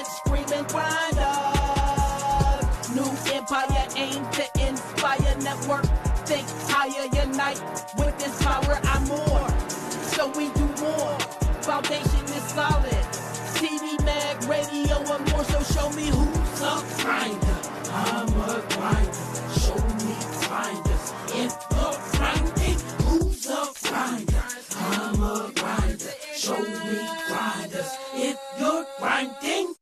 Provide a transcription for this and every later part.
screaming grinder. New empire aim to inspire network. Think higher, unite with this power. I'm more, so we do more. Foundation is solid. TV, mag, radio, and more. So show me who's a grinder. I'm a grinder. Show me grinders. If you're grinding, who's a grinder? I'm a grinder. Show me grinders. If you're grinding.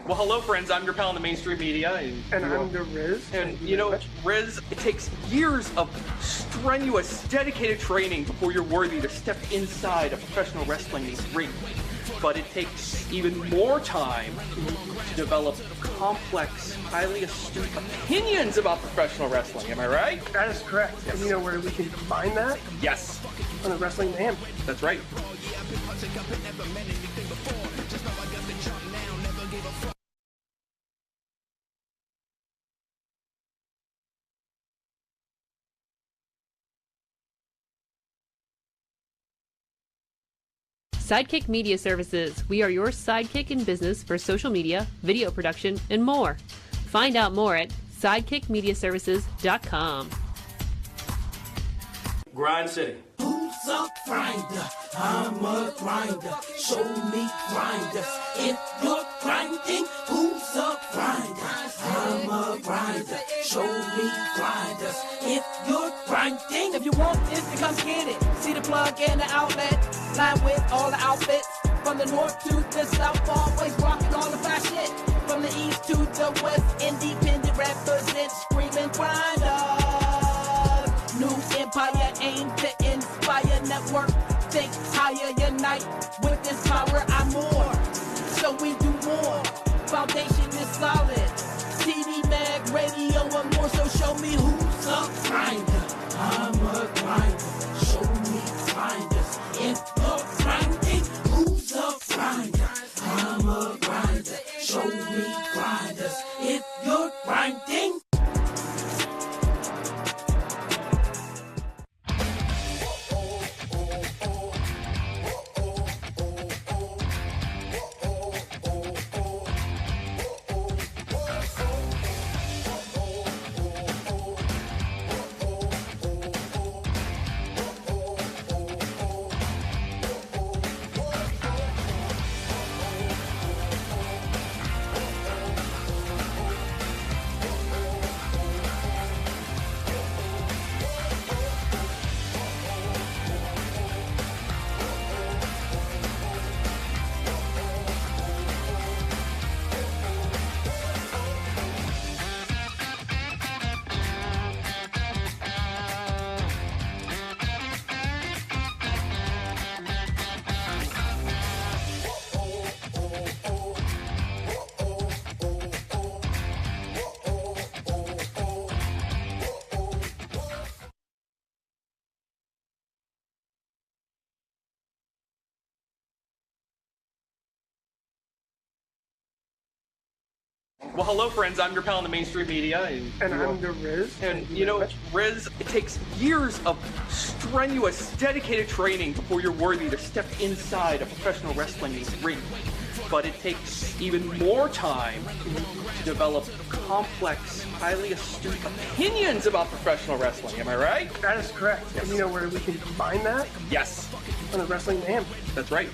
Well, hello, friends. I'm your pal in the mainstream media. And I'm the Riz. And, you know, Riz, it takes years of strenuous, dedicated training before you're worthy to step inside a professional wrestling ring. But it takes even more time to develop complex, highly astute opinions about professional wrestling. Am I right? That is correct. Yes. And you know where we can find that? Yes. On the Wrestling Man. That's right. Sidekick Media Services. We are your sidekick in business for social media, video production, and more. Find out more at sidekickmediaservices.com. Grind City. Who's a grinder? I'm a grinder. Show me grinders. If you're grinding, who's a grinder? I'm a grinder. Show me grinders. If you're grinding. If you want this, then come get it. See the plug and the outlet. Line with all the outfits. From the north to the south, always rocking all the fly shit. From the east to the west, independent represent, screaming grinder. New empire aim to inspire network. Think higher, unite with this power. I'm more, so we do more. Foundation is solid. TV, mag, radio, and more. So show me who's a grinder. I'm a grinder. Show me grinders. If you're grinding, who's a grinder? I'm a grinder. Show me grinders. If you're grinding. Well, hello, friends. I'm your pal in the mainstream media. And I'm the Riz. And, you know, Riz, it takes years of strenuous, dedicated training before you're worthy to step inside a professional wrestling ring. but it takes even more time to develop complex, highly astute opinions about professional wrestling. Am I right? That is correct. And you know where we can combine that? Yes, On the Wrestling Mayhem. that's right.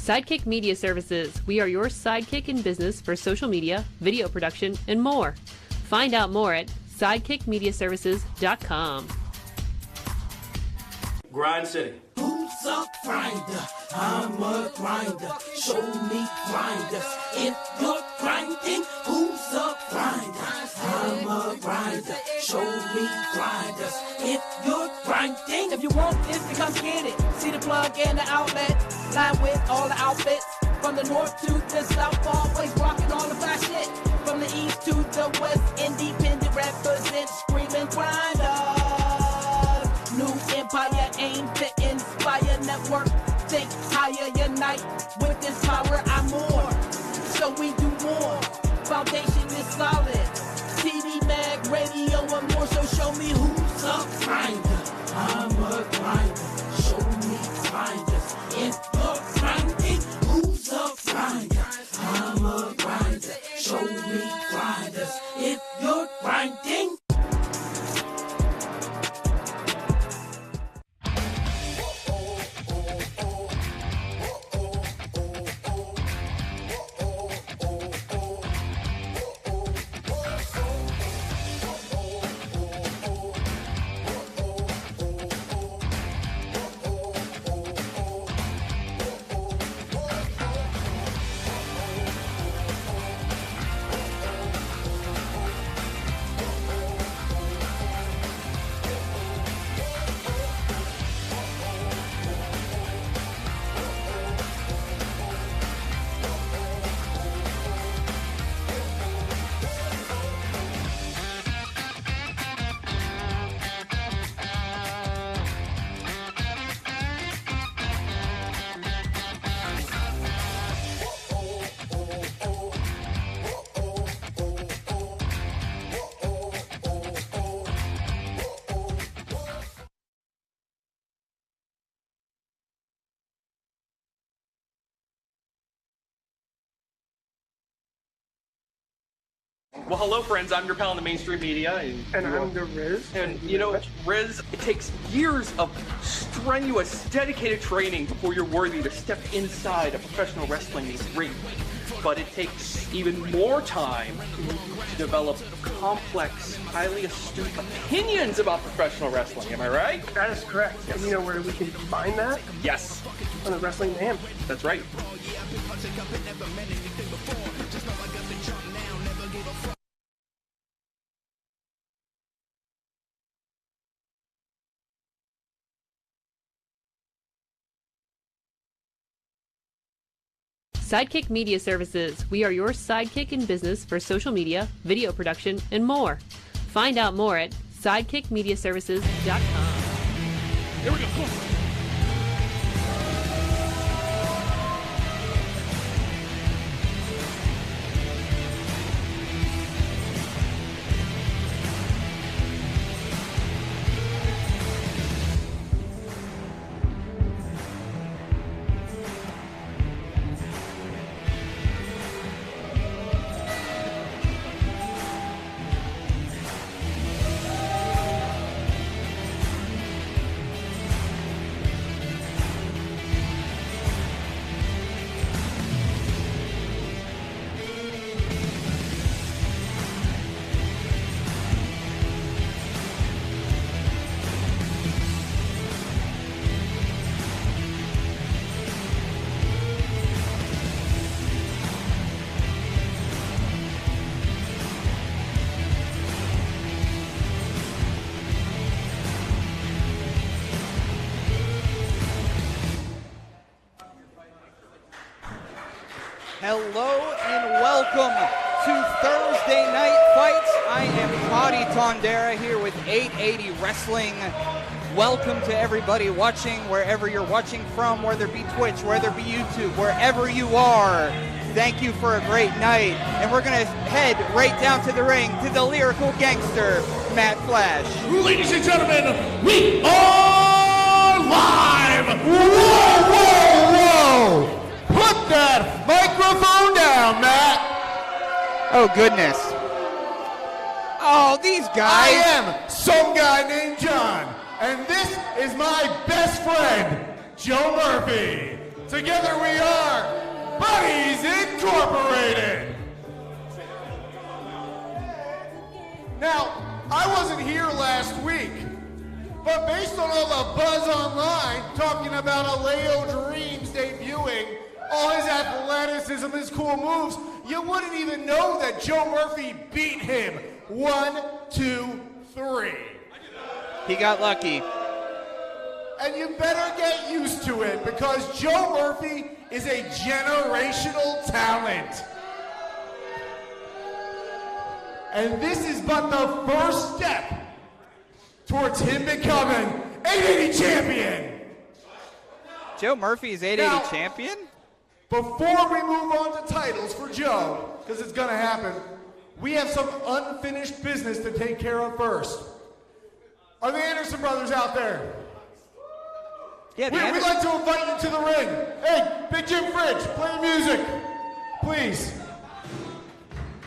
Sidekick Media Services. We are your sidekick in business for social media, video production, and more. Find out more at sidekickmediaservices.com. Grind City. Who's a grinder? I'm a grinder. Show me grinders. If you're grinding, who's a grinder? I'm a grinder. Show me grinders. If you're grinding, If you want this, then come get it. See the plug and the outlet. Line with all the outfits. From the north to the south, always rocking all the fly shit. From the east to the west, independent represent, screaming grinders. New empire aim to inspire network. Think higher, unite. With this power, I'm more. So we do more. Foundation is solid. TV, mag, radio, and more. So show me who's up. grinder. I'm a grinder. Show me grinders. If you're grinding, who's a grinder? I'm a grinder. Show me grinders. If you're grinding. Well, hello, friends. I'm your pal in the mainstream media. And I'm the Riz. And you know, Riz, it takes years of strenuous, dedicated training before you're worthy to step inside a professional wrestling ring. But it takes even more time to develop complex, highly astute opinions about professional wrestling. Am I right? That is correct. And you know where we can combine that? Yes, On the Wrestling Mayhem. that's right. Sidekick Media Services. We are your sidekick in business for social media, video production, and more. Find out more at sidekickmediaservices.com. Here we go. Hello and welcome to Thursday Night Fights. I am Hadi Tondera here with 880 Wrestling. Welcome to everybody watching wherever you're watching from, whether it be Twitch, whether it be YouTube, wherever you are. Thank you for a great night. And we're going to head right down to the ring to the lyrical gangster, Matt Flash. Ladies and gentlemen, we are live! Whoa, whoa, whoa! Put that microphone down, Matt! Oh, goodness. Oh, these guys. I am some guy named John, and this is my best friend, Joe Murphy. Together we are Buddies Incorporated. Now, I wasn't here last week, but based on all the buzz online talking about Aleo Dreams debuting, all his athleticism, his cool moves, you wouldn't even know that Joe Murphy beat him. 1, 2, 3. He got lucky. And you better get used to it because Joe Murphy is a generational talent. And this is but the first step towards him becoming 880 champion. Joe Murphy's 880 champion? Before we move on to titles for Joe, because it's going to happen, we have some unfinished business to take care of first. Are the Anderson brothers out there? Yeah, We'd like to invite you to the ring. Hey, Big Jim Fridge, play music, please.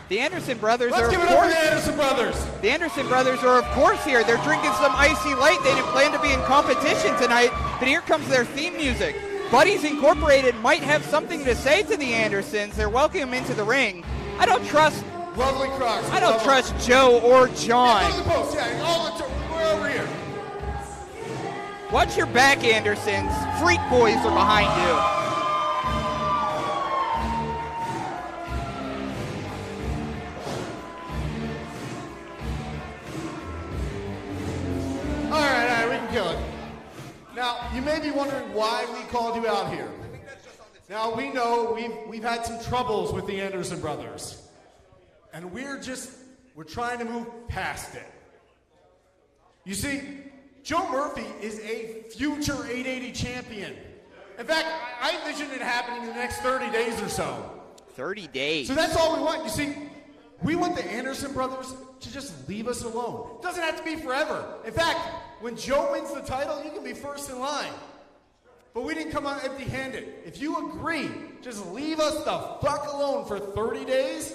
The Anderson brothers Let's are, give of it up course, for the Anderson brothers. The Anderson brothers are, of course, here. They're drinking some Icy Light. They didn't plan to be in competition tonight, but here comes their theme music. Buddies Incorporated might have something to say to the Andersons. They're welcoming them into the ring. I don't trust. Lovely Crocs. I don't trust Joe or John. Yeah, go to the post. Yeah, we're over here. Watch your back, Andersons. Freak boys are behind you. All right, we can kill it. Now, you may be wondering why we called you out here. Now, we know we've had some troubles with the Anderson brothers. And we're trying to move past it. You see, Joe Murphy is a future 880 champion. In fact, I envision it happening in the next 30 days or so. 30 days. So that's all we want. You see, we want the Anderson brothers to just leave us alone. It doesn't have to be forever. In fact, when Joe wins the title, you can be first in line. But we didn't come out empty-handed. If you agree, just leave us the fuck alone for 30 days.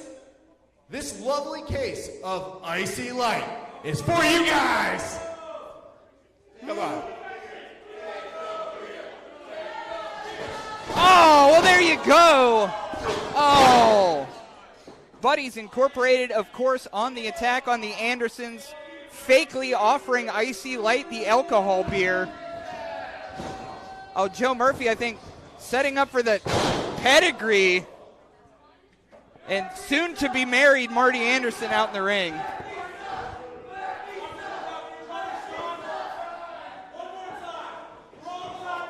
This lovely case of Icy Light is for you guys. Come on. Oh, well, there you go. Oh. Buddies Incorporated, of course, on the attack on the Andersons, fakely offering Icy Light, the alcohol beer. Oh, Joe Murphy, I think, setting up for the pedigree. And soon to be married Marty Anderson out in the ring.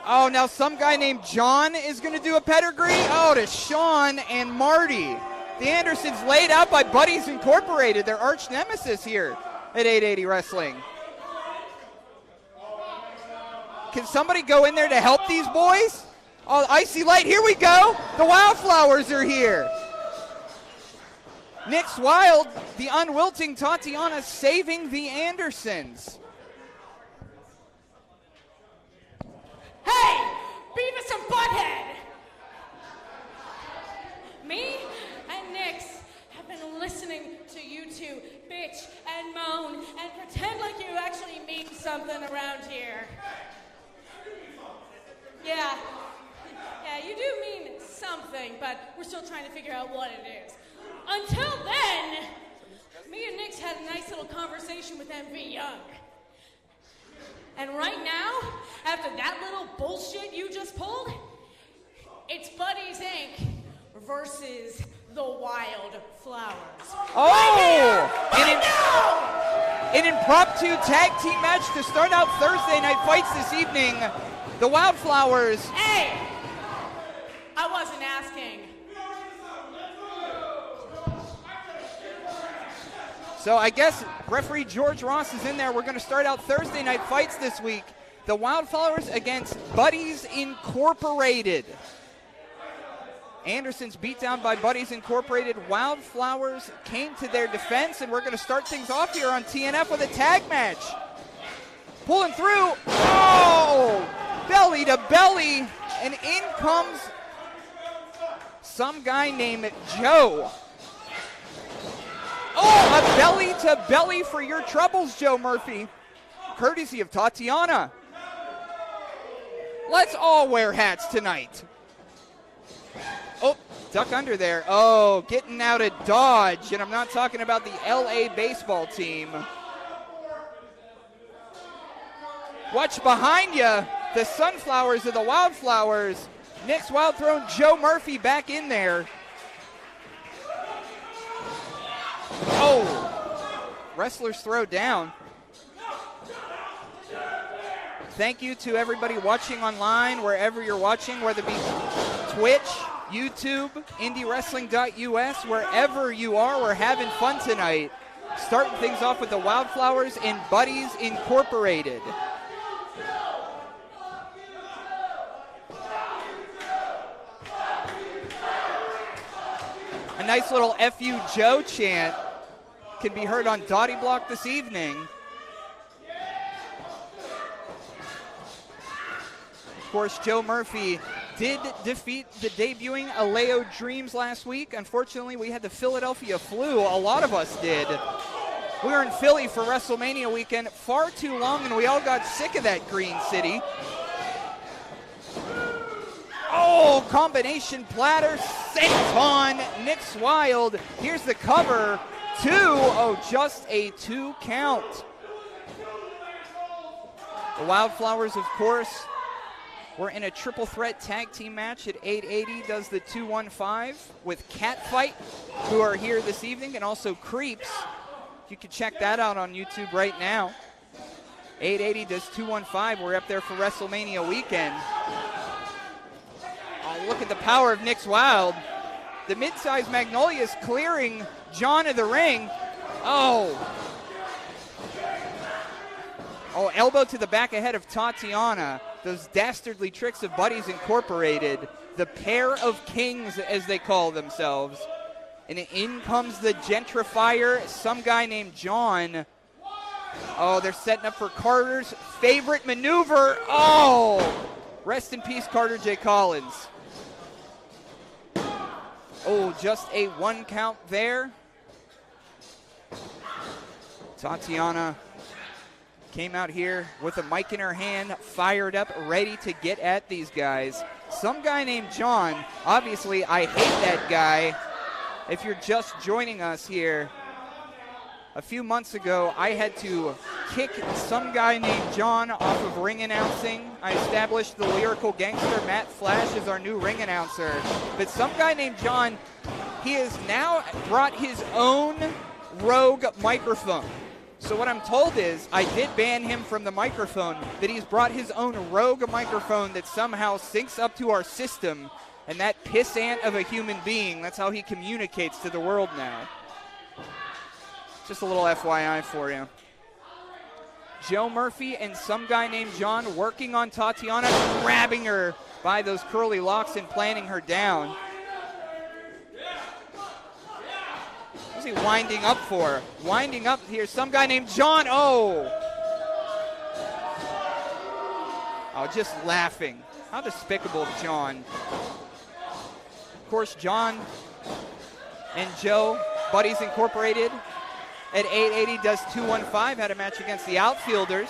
Oh, now some guy named John is going to do a pedigree. Oh, to Sean and Marty. The Andersons laid out by Buddies Incorporated, their arch nemesis here at 880 Wrestling. Can somebody go in there to help these boys? Oh, Icy Light, here we go. The Wildflowers are here. Nick's Wilde, the unwilting Tatiana saving the Andersons. Hey, Beavis and Butthead! Me and Nyx have been listening to you two bitch and moan and pretend like you actually mean something around here. Yeah, you do mean something, but we're still trying to figure out what it is. Until then, me and Nyx had a nice little conversation with MV Young. And right now, after that little bullshit you just pulled, it's Buddies Inc. versus the Wildflowers. Oh! Right now! An impromptu tag team match to start out Thursday night fights this evening. The Wildflowers. Hey! I wasn't asking. So I guess referee George Ross is in there. We're going to start out Thursday night fights this week. The Wildflowers against Buddies Incorporated. Anderson's beat down by Buddies Incorporated. Wildflowers came to their defense, and we're going to start things off here on TNF with a tag match. Pulling through. Oh! Belly to belly. And in comes some guy named Joe. Oh, a belly to belly for your troubles, Joe Murphy. Courtesy of Tatiana. Let's all wear hats tonight. Oh, duck under there. Oh, getting out of dodge. And I'm not talking about the LA baseball team. Watch behind you. The Sunflowers are the Wildflowers. Nick's Wild throwing Joe Murphy back in there. Oh, wrestlers throw down. Thank you to everybody watching online, wherever you're watching, whether it be Twitch, YouTube, IndyWrestling.us, wherever you are, we're having fun tonight. Starting things off with the Wildflowers and Buddies Incorporated. A nice little FU Joe chant can be heard on Dottie Block this evening. Of course, Joe Murphy did defeat the debuting Aleo Dreams last week. Unfortunately, we had the Philadelphia flu. A lot of us did. We were in Philly for WrestleMania weekend far too long, and we all got sick of that green city. Oh, combination platter, senton, Nick's Wild. Here's the cover, 2. Oh, just a 2 count. The Wildflowers, of course, were in a triple threat tag team match at 880, does the 215 with Catfight, who are here this evening, and also Creeps. You can check that out on YouTube right now. 880 does 215. We're up there for WrestleMania weekend. Oh, look at the power of Nick's Wild. The mid-size Magnolia is clearing John of the ring. Oh, elbow to the back ahead of Tatiana. Those dastardly tricks of Buddies Incorporated. The pair of kings, as they call themselves. And in comes the gentrifier, some guy named John. Oh, they're setting up for Carter's favorite maneuver. Oh, rest in peace, Carter J. Collins. Oh, just a 1 count there. Tatiana came out here with a mic in her hand, fired up, ready to get at these guys. Some guy named John. Obviously, I hate that guy. If you're just joining us here, a few months ago, I had to kick some guy named John off of ring announcing. I established the lyrical gangster Matt Flash as our new ring announcer. But some guy named John, he has now brought his own rogue microphone. So what I'm told is, I did ban him from the microphone, that he's brought his own rogue microphone that somehow syncs up to our system, and that pissant of a human being, that's how he communicates to the world now. Just a little FYI for you. Joe Murphy and some guy named John working on Tatiana, grabbing her by those curly locks and planting her down. What's he winding up for? Winding up here, some guy named John. Oh, just laughing. How despicable of John. Of course, John and Joe, Buddies Incorporated, at 880 does 215, had a match against the Outfielders.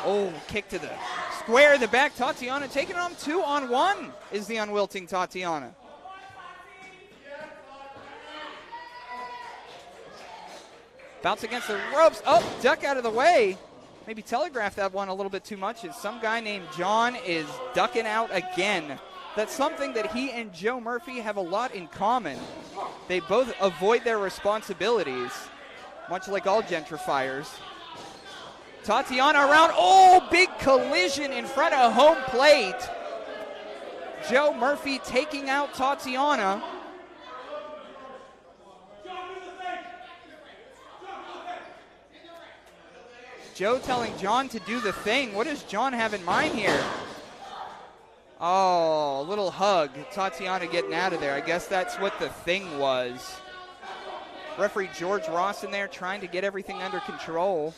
Oh, kick to the square in the back. Tatiana taking on 2-on-1 is the unwilting Tatiana. Bounce against the ropes. Oh, duck out of the way. Maybe telegraph that one a little bit too much. As some guy named John is ducking out again. That's something that he and Joe Murphy have a lot in common. They both avoid their responsibilities, much like all gentrifiers. Tatiana around. Oh, big collision in front of home plate. Joe Murphy taking out Tatiana. Joe telling John to do the thing. What does John have in mind here? Oh, a little hug. Tatiana getting out of there. I guess that's what the thing was. Referee George Ross in there trying to get everything under control.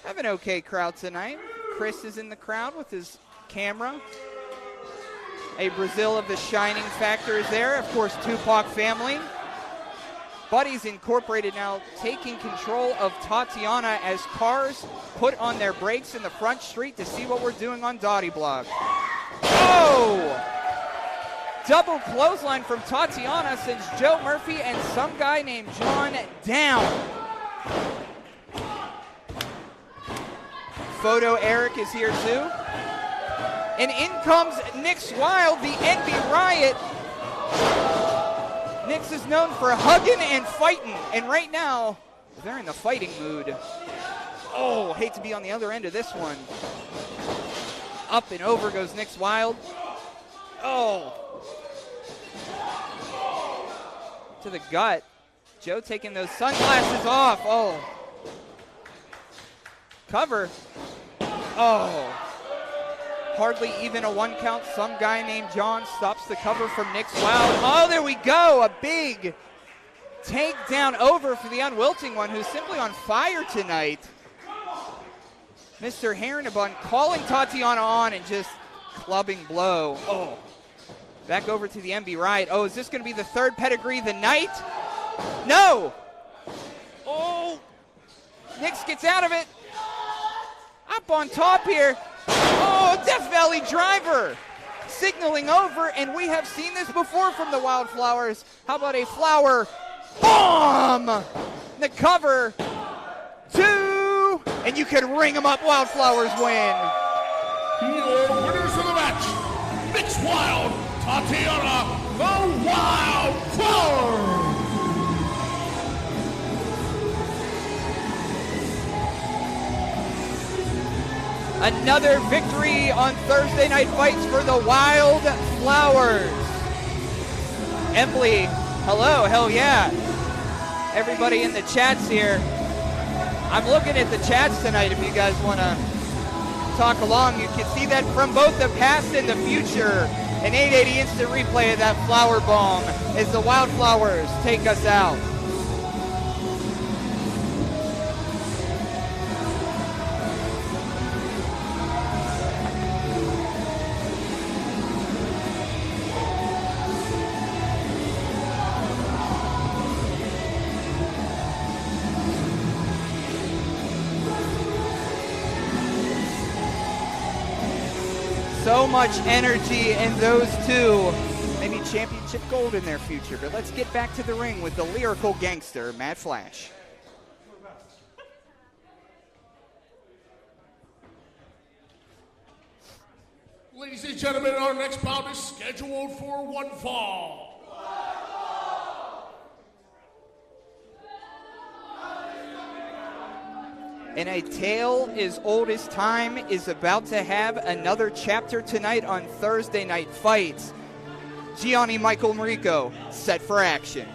Have an okay crowd tonight. Chris is in the crowd with his camera. A Brazil of the Shining Factor is there. Of course, Tupac family. Buddies Incorporated now taking control of Tatiana as cars put on their brakes in the front street to see what we're doing on Dottie Block. Oh! Double clothesline from Tatiana sends Joe Murphy and some guy named John down. Photo Eric is here too. And in comes Nix Wilde, the NB Riot. Nix is known for hugging and fighting, and right now, they're in the fighting mood. Oh, hate to be on the other end of this one. Up and over goes Nix Wilde. Oh. To the gut. Joe taking those sunglasses off. Oh. Cover. Oh. Hardly even a one count. Some guy named John stops the cover from Nix Wilde. Oh, there we go. A big takedown over for the unwilting one, who's simply on fire tonight. Mr. Herrenabun calling Tatiana on and just clubbing blow. Oh. Back over to the MB Riot. Oh, is this going to be the third pedigree of the night? No. Oh. Nix gets out of it. Up on top here. Oh, Death Valley driver signaling over, and we have seen this before from the Wildflowers. How about a flower bomb? The cover, 2, and you can ring them up. Wildflowers win. Your winners of the match, Nix Wilde, Tatiana, the Wildflowers. Another victory on Thursday Night Fights for the Wildflowers. Embley, hello, hell yeah. Everybody in the chats here. I'm looking at the chats tonight if you guys want to talk along. You can see that from both the past and the future. An 880 instant replay of that flower bomb as the Wildflowers take us out. So much energy in those two. Maybe championship gold in their future. But let's get back to the ring with the lyrical gangster, Matt Flash. Ladies and gentlemen, our next bout is scheduled for one fall. And a tale as old as time is about to have another chapter tonight on Thursday Night Fights. Gianni Michael Emricko set for action.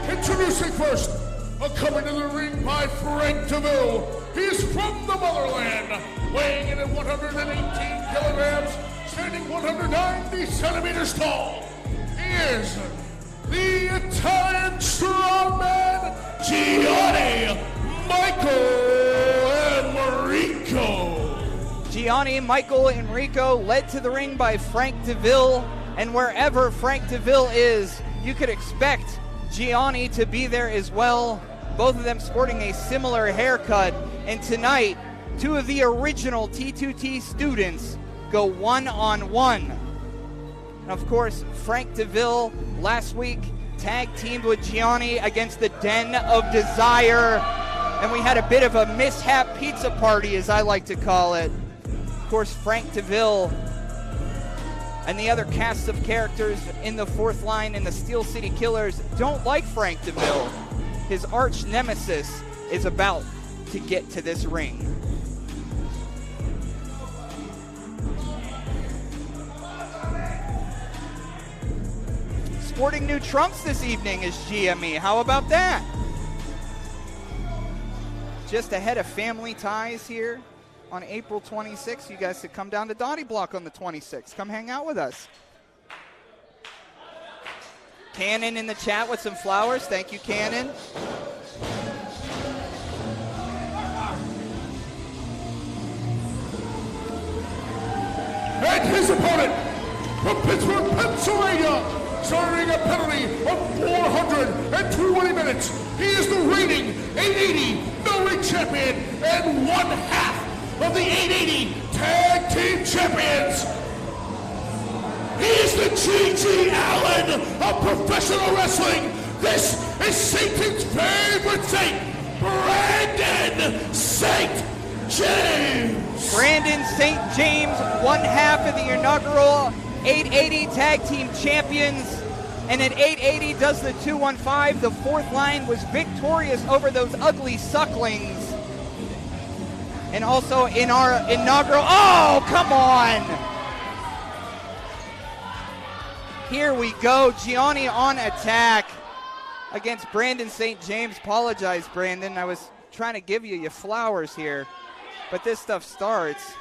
Introducing first, coming to the ring by Frank DeVille. He's from the motherland, weighing in at 118 kilograms, standing 190 centimeters tall. He is the Italian strongman, Gianni Michael Emricko. Gianni Michael Emricko led to the ring by Frank DeVille, and wherever Frank DeVille is, you could expect Gianni to be there as well. Both of them sporting a similar haircut, and tonight, two of the original T2T students go one-on-one. And of course, Frank DeVille last week tag teamed with Gianni against the Den of Desire. And we had a bit of a mishap pizza party, as I like to call it. Of course, Frank DeVille and the other cast of characters in the fourth line and the Steel City Killers don't like Frank DeVille. His arch nemesis is about to get to this ring. sporting new trunks this evening is GME. How about that? Just ahead of Family Ties here on April 26th. You guys could come down to Dottie Block on the 26th. Come hang out with us. Cannon in the chat with some flowers. Thank you, Cannon. And his opponent from Pittsburgh, Pennsylvania, starting a penalty of 420 minutes. He is the reigning 880 middleweight champion and one half of the 880 tag team champions. He is the G.G. Allen of professional wrestling. This is Satan's favorite saint, Brandon St. James. Brandon St. James, one half of the inaugural 880 Tag Team Champions. And at 880 does the 215. The fourth line was victorious over those ugly sucklings. And also in our inaugural, oh, come on. Here we go, Gianni on attack against Brandon St. James. Apologize, Brandon. I was trying to give you your flowers here, but this stuff starts.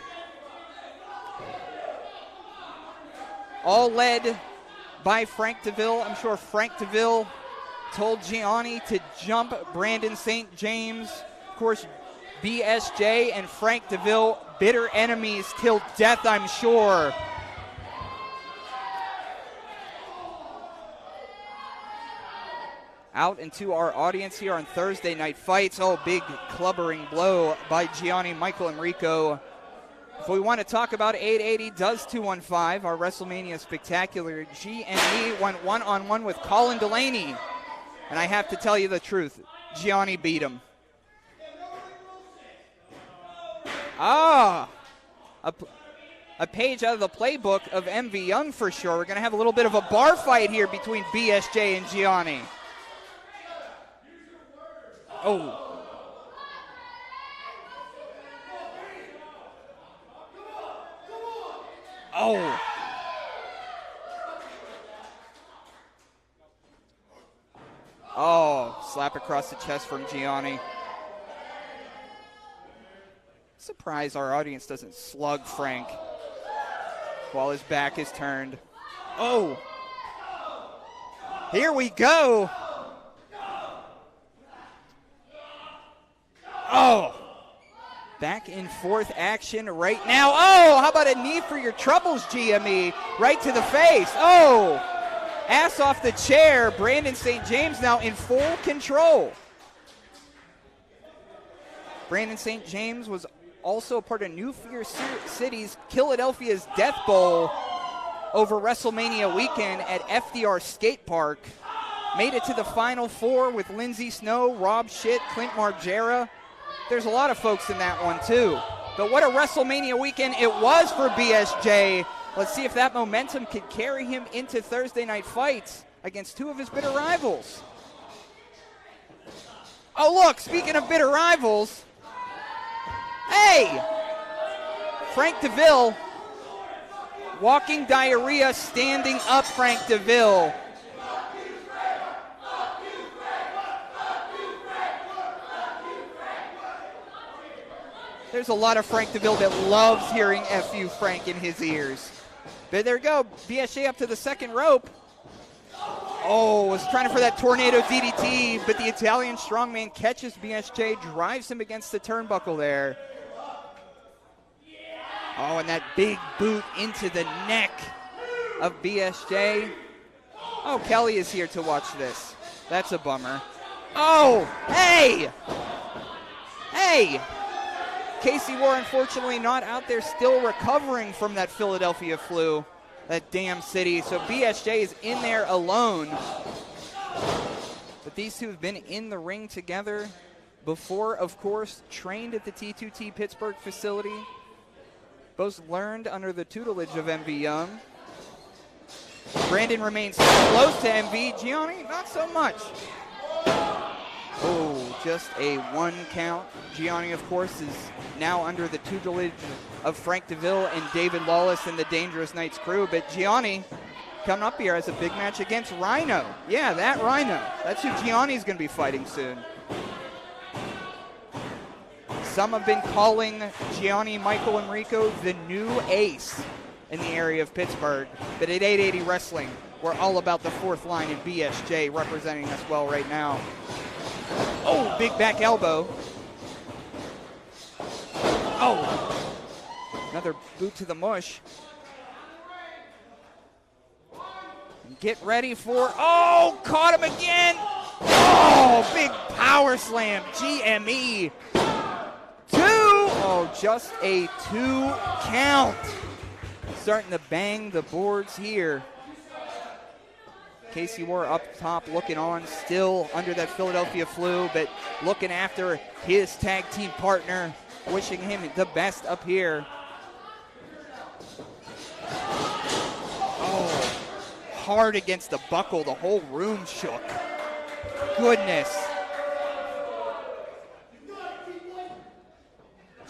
All led by Frank DeVille. I'm sure Frank DeVille told Gianni to jump Brandon St. James. Of course, BSJ and Frank DeVille, bitter enemies till death, I'm sure. Out into our audience here on Thursday Night Fights. Oh, big clubbering blow by Gianni, Michael Emricko. If we want to talk about 880, does 215, our WrestleMania Spectacular. G&E went one-on-one with Colin Delaney. And I have to tell you the truth, Gianni beat him. A page out of the playbook of MV Young for sure. We're going to have a little bit of a bar fight here between BSJ and Gianni. Oh. Oh. Oh, slap across the chest from Gianni. Surprised our audience doesn't slug Frank while his back is turned. Oh. Here we go. Oh, back and forth action right now. Oh, how about a knee for your troubles, GME? Right to the face. Oh, ass off the chair. Brandon St. James now in full control. Brandon St. James was also a part of New Fear City's Philadelphia's Death Bowl over WrestleMania weekend at FDR Skate Park. Made it to the Final Four with Lindsey Snow, Rob Schitt, Clint Margera. There's a lot of folks in that one, too. But what a WrestleMania weekend it was for BSJ. Let's see if that momentum could carry him into Thursday Night Fights against two of his bitter rivals. Oh, look, speaking of bitter rivals. Hey! Frank DeVille. Walking diarrhea, standing up Frank DeVille. There's a lot of Frank DeVille that loves hearing F.U. Frank in his ears. But there we go. BSJ up to the second rope. Oh, was trying for that tornado DDT, but the Italian strongman catches BSJ, drives him against the turnbuckle there. Oh, and that big boot into the neck of BSJ. Oh, Kelly is here to watch this. That's a bummer. Oh, hey! Hey! Casey Moore, unfortunately, not out there, still recovering from that Philadelphia flu, that damn city. So BSJ is in there alone. But these two have been in the ring together before, of course, trained at the T2T Pittsburgh facility. Both learned under the tutelage of MV Young. Brandon remains close to MV. Gianni, not so much. Oh, just a one count. Gianni, of course, is now under the tutelage of Frank DeVille and David Lawless and the Dangerous Knights crew. But Gianni coming up here as a big match against Rhino. Yeah, that Rhino. That's who Gianni's going to be fighting soon. Some have been calling Gianni Michael Emricko the new ace in the area of Pittsburgh. But at 880 Wrestling, we're all about the fourth line, and BSJ representing us well right now. Oh, big back elbow. Oh, another boot to the mush. And get ready for, oh, caught him again. Oh, big power slam, GME. 2, oh, just a 2 count. Starting to bang the boards here. Casey Moore up top looking on, still under that Philadelphia flu, but looking after his tag team partner, wishing him the best up here. Oh, hard against the buckle, the whole room shook. Goodness.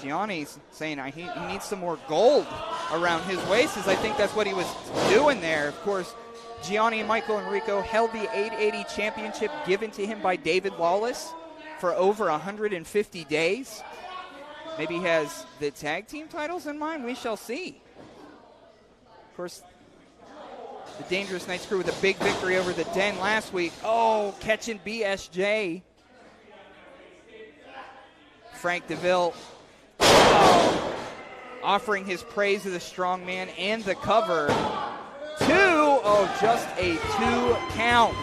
Gianni's saying he needs some more gold around his waist, as I think that's what he was doing there. Of course, Gianni and Michael Emricko held the 880 championship given to him by David Lawless for over 150 days. Maybe he has the tag team titles in mind. We shall see. Of course, the Dangerous Knights crew with a big victory over the Den last week. Oh, catching BSJ. Frank DeVille offering his praise to the strongman and the cover. 2, oh, just a 2 count.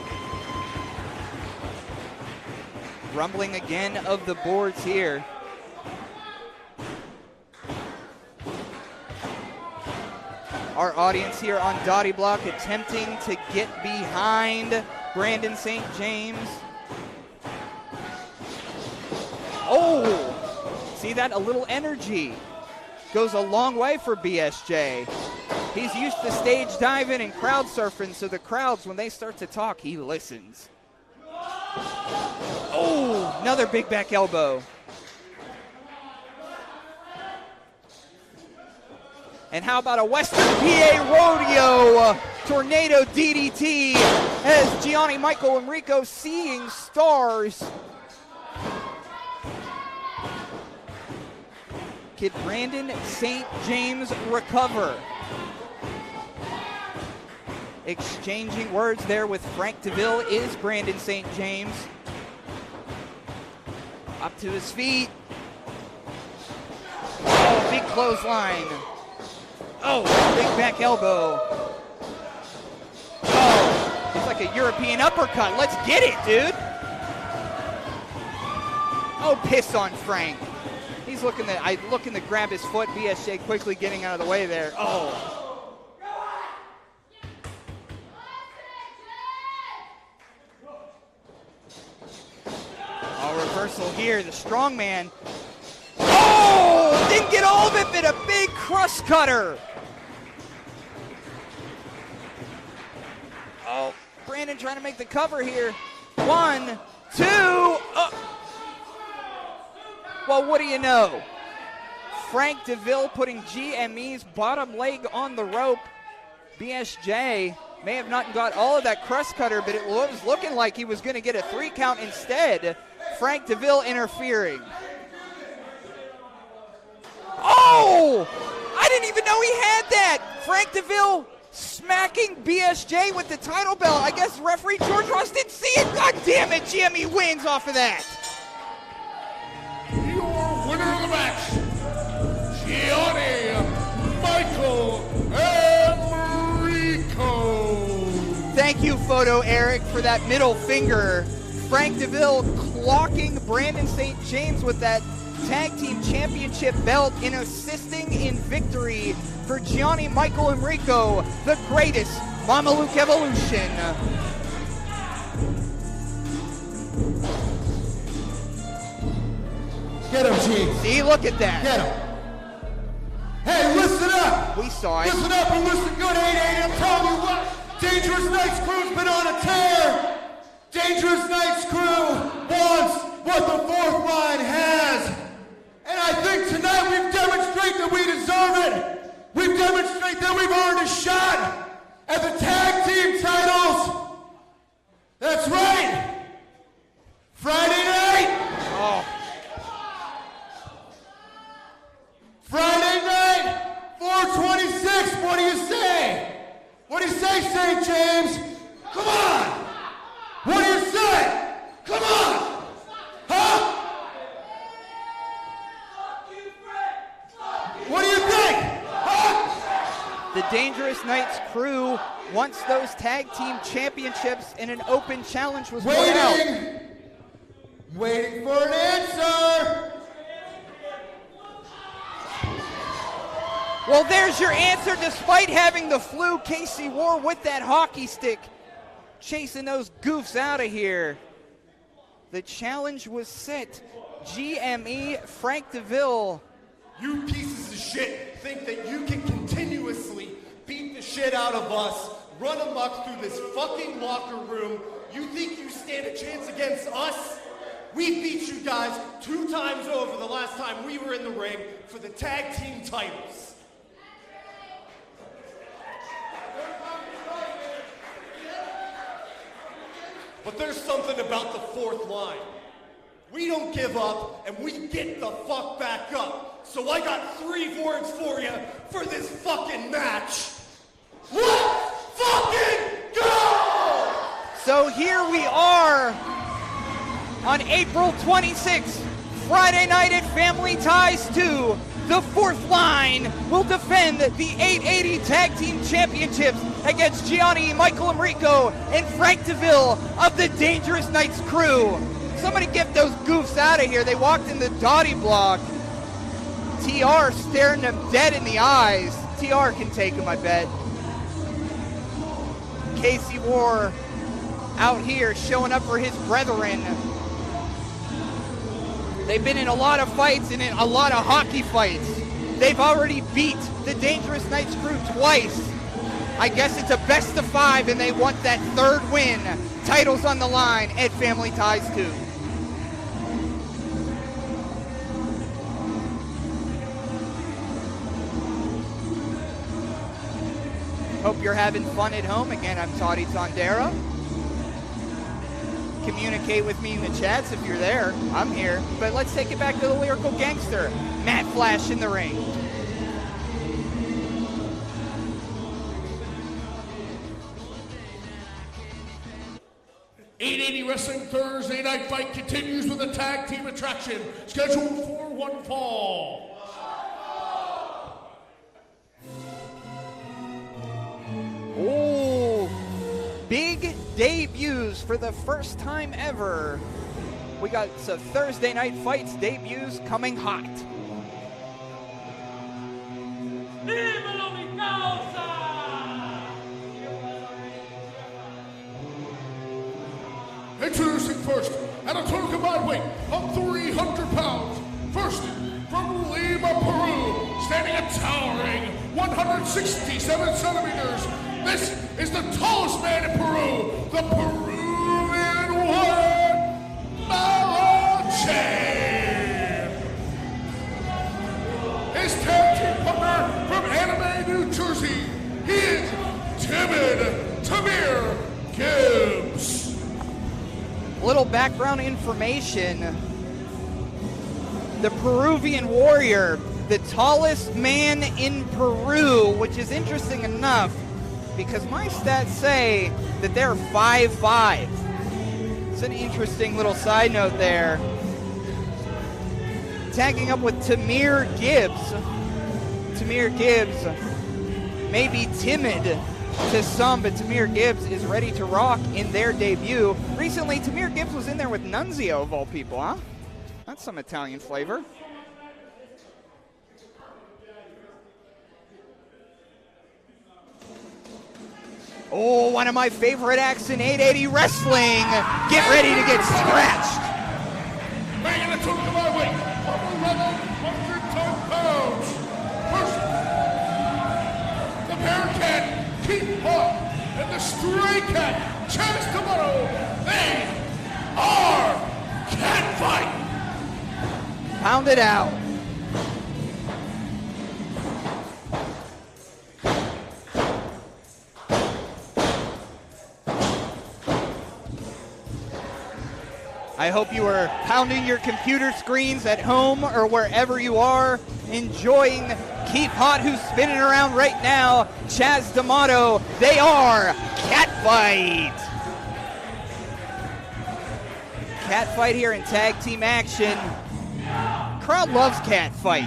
Rumbling again of the boards here. Our audience here on Dottie Block attempting to get behind Brandon St. James. Oh, see that? A little energy goes a long way for BSJ. He's used to stage diving and crowd surfing, so the crowds, when they start to talk, he listens. Oh, another big back elbow. And how about a Western PA Rodeo tornado DDT as Gianni Michael Emricko seeing stars. Kid Brandon St. James recover. Exchanging words there with Frank DeVille is Brandon St. James. Up to his feet. Oh, big clothesline. Oh, big back elbow. Oh, it's like a European uppercut. Let's get it, dude. Oh, piss on Frank. He's looking to grab his foot. BSJ quickly getting out of the way there. Oh. Oh, reversal here. The strongman. Oh, didn't get all of it, but a big crust cutter. Oh, Brandon trying to make the cover here. 1, 2. Well, what do you know? Frank DeVille putting GME's bottom leg on the rope. BSJ may have not got all of that crust cutter, but it was looking like he was going to get a 3 count instead. Frank DeVille interfering. Oh! I didn't even know he had that. Frank DeVille smacking BSJ with the title belt. I guess referee George Ross didn't see it. God damn it, GME wins off of that. Your winner of the match, Gianni Michael Emricko. Thank you, Photo Eric, for that middle finger. Frank DeVille clocking Brandon St. James with that tag team championship belt and assisting in victory for Gianni Michael Emricko, the greatest Mamaluke evolution. Get him, G. See, look at that. Get him. Hey, listen up. We saw it. Listen up and listen good, 880. I'm telling you what, Dangerous Knights crew's been on a tear. Dangerous Knights crew wants what the fourth line has. And I think tonight we've demonstrated that we deserve it. We've demonstrated that we've earned a shot at the tag you say, James? Come on! What do you say? Come on! Huh? What do you think? Huh? The Dangerous Knights crew wants those tag team championships, and an open challenge was put out. Waiting for an answer. Well, there's your answer. Despite having the flu, Casey War with that hockey stick, chasing those goofs out of here. The challenge was set. GME Frank DeVille. You pieces of shit think that you can continuously beat the shit out of us, run amok through this fucking locker room. You think you stand a chance against us? We beat you guys 2 times over the last time we were in the ring for the tag team titles. But there's something about the 4th line. We don't give up, and we get the fuck back up. So I got 3 words for you for this fucking match. Let's fucking go! So here we are on April 26th, Friday night at Family Ties 2. The 4th line will defend the 880 Tag Team Championships against Gianni, Michael Emricko, and Frank DeVille of the Dangerous Knights crew. Somebody get those goofs out of here. They walked in the dotty block. TR staring them dead in the eyes. TR can take him, I bet. Casey War out here showing up for his brethren. They've been in a lot of fights and in a lot of hockey fights. They've already beat the Dangerous Knights crew twice. I guess it's a best of 5 and they want that 3rd win. Titles on the line at Family Ties 2. Hope you're having fun at home. Again, I'm Toddy Tondera. Communicate with me in the chats if you're there. I'm here. But let's take it back to the Lyrical Gangster. Matt Flash in the ring. .880 Wrestling Thursday Night Fight continues with a tag team attraction scheduled for one fall. Oh, big debuts for the first time ever. We got some Thursday Night Fights debuts coming hot. Introducing first, at a total combined weight of 300 pounds. First, from Lima, Peru, standing a towering 167 centimeters. This is the tallest man in Peru, the Peruvian warrior, Malo. His tag team partner from Anime, New Jersey, he is Timid, Tamir, Gibbs. Little background information. The Peruvian warrior, the tallest man in Peru, which is interesting enough because my stats say that they're 5'5". It's an interesting little side note there. Tagging up with Tamir Gibbs. Tamir Gibbs may be timid to some, but Tamir Gibbs is ready to rock in their debut. Recently, Tamir Gibbs was in there with Nunzio, of all people, huh? That's some Italian flavor. Oh, one of my favorite acts in 880 wrestling. Get ready to get scratched. Weighing in a total combined weight of 1,110 pounds. First, the Bearcat, Keith Hawk, and the Stray Cat, Chance Tomorrow. They are Cat Fight. Pound it out. I hope you are pounding your computer screens at home or wherever you are, enjoying Keith Hott, who's spinning around right now. Chaz D'Amato. They are catfight. Catfight here in tag team action. Crowd loves catfight.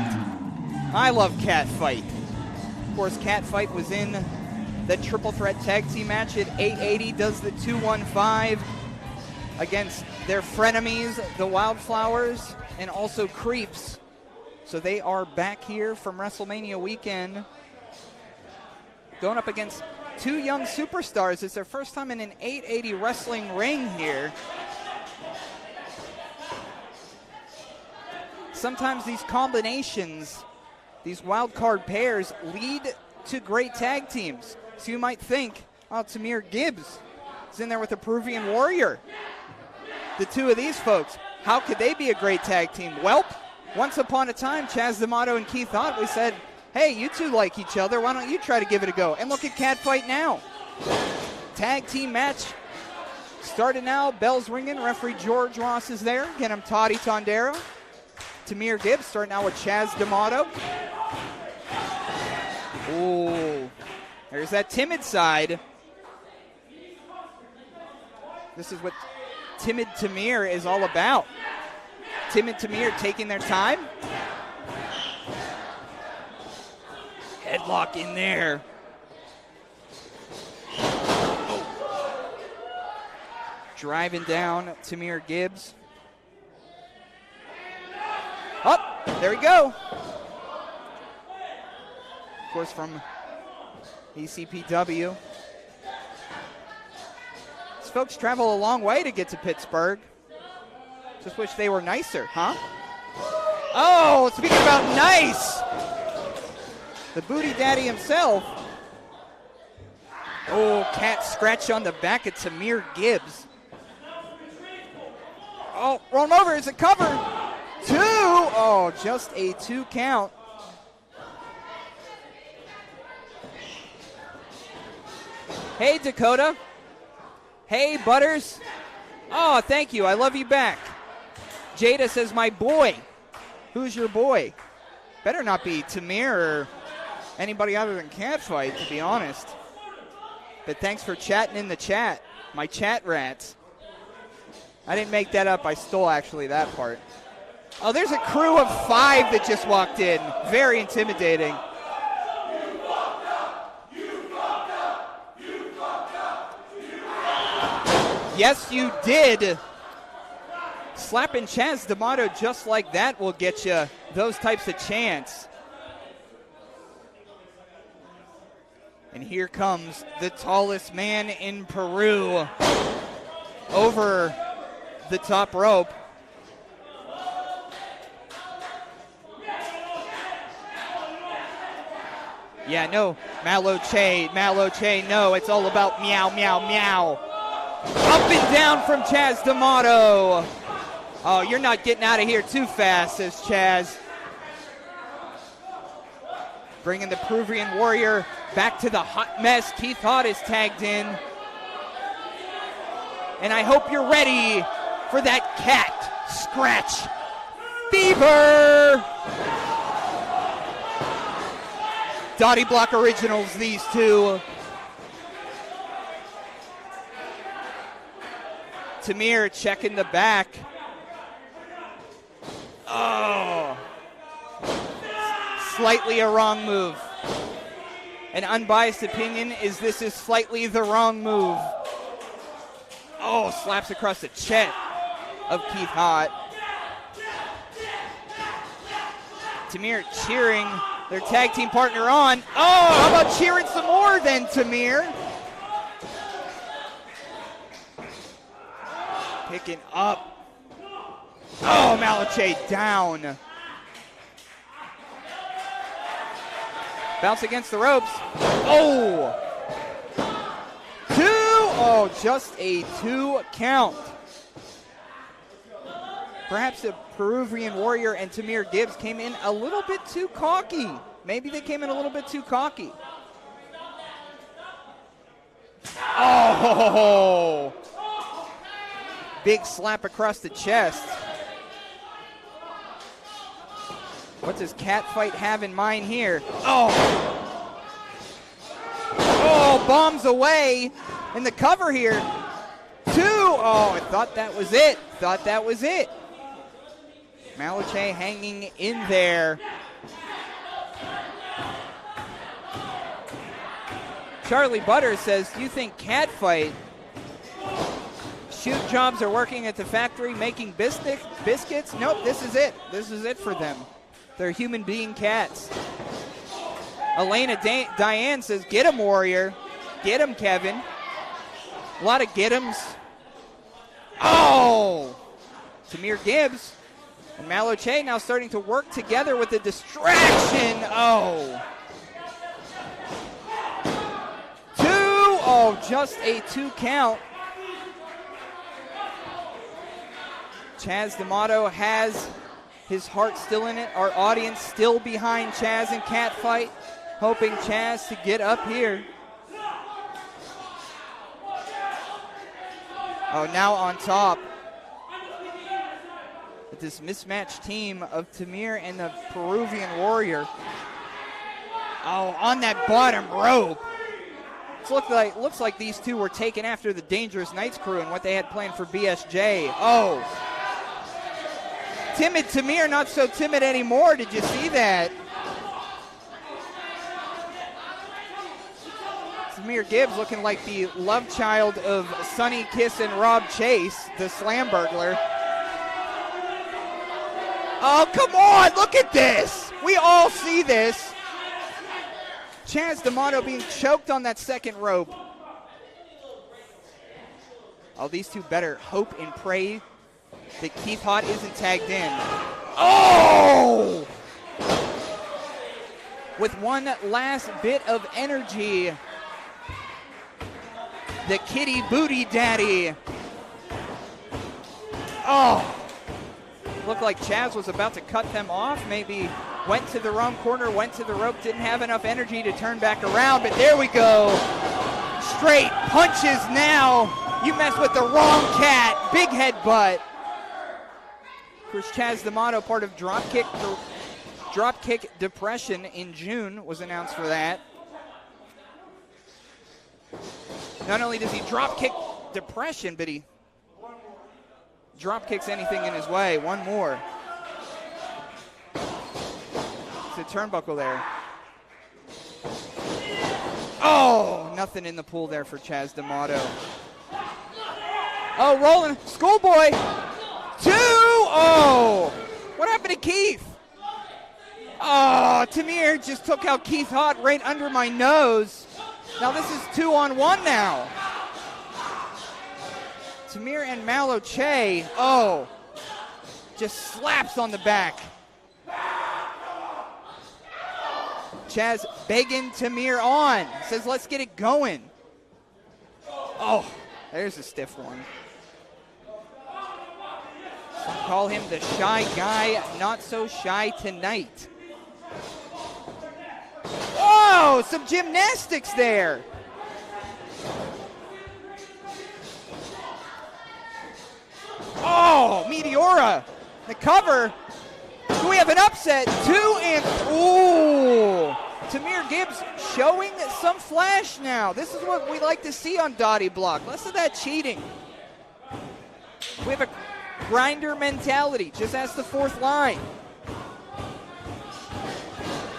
I love catfight. Of course, catfight was in the triple threat tag team match at 880. Does the 215 against their frenemies, the Wildflowers, and also Creeps. So they are back here from WrestleMania weekend, going up against two young superstars. It's their first time in an 880 wrestling ring here. Sometimes these combinations, these wild card pairs, lead to great tag teams. So you might think, oh, Tamir Gibbs is in there with the Peruvian Warrior. The two of these folks, how could they be a great tag team? Well, once upon a time, Chaz D'Amato and Keith Hott, we said, hey, you two like each other. Why don't you try to give it a go? And look at catfight now. Tag team match started now. Bells ringing. Referee George Ross is there. Get him Toddy Tondero. Tamir Gibbs starting out with Chaz D'Amato. Ooh, there's that Timid side. This is what Timid Tamir is all about. Timid Tamir taking their time. Headlock in there. Driving down Tamir Gibbs. Up, there we go. Of course, from ECPW. These folks travel a long way to get to Pittsburgh. Just wish they were nicer, huh? Oh, speaking about nice, the booty daddy himself. Oh, cat scratch on the back of Tamir Gibbs. Oh, roll him over, it's a cover. 2, oh, just a 2 count. Hey, Dakota. Hey, Butters. Oh, thank you, I love you back. Jada says, my boy. Who's your boy? Better not be Tamir or anybody other than Catfight, to be honest. But thanks for chatting in the chat, my chat rats. I didn't make that up, I stole actually that part. Oh, there's a crew of 5 that just walked in. Very intimidating. Yes, you did. Slapping Chaz D'Amato just like that will get you those types of chants. And here comes the tallest man in Peru over the top rope. Yeah, no, Malo Che, no, it's all about meow, meow, meow. Up and down from Chaz D'Amato. Oh, you're not getting out of here too fast, says Chaz. Bringing the Peruvian Warrior back to the hot mess. Keith Hott is tagged in. And I hope you're ready for that cat scratch fever. Dottie Block Originals, these two. Tamir checking the back. Oh. Slightly a wrong move. An unbiased opinion is this is slightly the wrong move. Oh, slaps across the chest of Keith Hott. Tamir cheering their tag team partner on. Oh, how about cheering some more then, Tamir? Picking up. Oh, Malachi down. Bounce against the ropes. Oh. 2. Oh, just a 2 count. Perhaps the Peruvian Warrior and Tamir Gibbs came in a little bit too cocky. Maybe they came in a little bit too cocky. Oh! Big slap across the chest. What does Catfight have in mind here? Oh! Oh, bombs away in the cover here. 2! Oh, I thought that was it. Thought that was it. Moloch hanging in there. Charlie Butter says, do you think Catfight shoot jobs are working at the factory making biscuits? Nope, this is it. This is it for them. They're human being cats. Elena Diane says, get him, Warrior. Get him, Kevin. A lot of get hims. Oh! Tamir Gibbs and Maloch now starting to work together with the distraction. Oh. 2. Oh, just a 2 count. Chaz D'Amato has his heart still in it. Our audience still behind Chaz and Catfight, hoping Chaz to get up here. Oh, now on top with this mismatched team of Tamir and the Peruvian Warrior. Oh, on that bottom rope. Looks like these two were taken after the Dangerous Knights crew and what they had planned for BSJ. Oh. Timid Tamir, not so timid anymore. Did you see that? Tamir Gibbs looking like the love child of Sonny Kiss and Rob Chase, the Slamburglar. Oh, come on, look at this. We all see this. Chaz D'Amato being choked on that second rope. Oh, these two better hope and pray that Keith Hott isn't tagged in. Oh! With one last bit of energy, the kitty booty daddy. Oh! Looked like Chaz was about to cut them off. Maybe went to the wrong corner, went to the rope, didn't have enough energy to turn back around, but there we go. Straight punches now. You mess with the wrong cat. Big headbutt. Of course, Chaz D'Amato, part of Dropkick Depression in June, was announced for that. Not only does he dropkick Depression, but he dropkicks anything in his way. One more. It's a turnbuckle there. Oh, nothing in the pool there for Chaz D'Amato. Oh, rolling. Schoolboy. 2. Oh, what happened to Keith? Oh, Tamir just took out Keith Hott right under my nose. Now this is 2-on-1 now. Tamir and Maloch, oh, just slaps on the back. Chaz begging Tamir on. Says, let's get it going. Oh, there's a stiff one. Some call him the shy guy, not so shy tonight. Oh, some gymnastics there. Oh, Meteora, the cover. Do we have an upset? 2 and ooh. Tamir Gibbs showing some flash now. This is what we like to see on Dottie Block. Less of that cheating. We have a grinder mentality. Just ask the fourth line.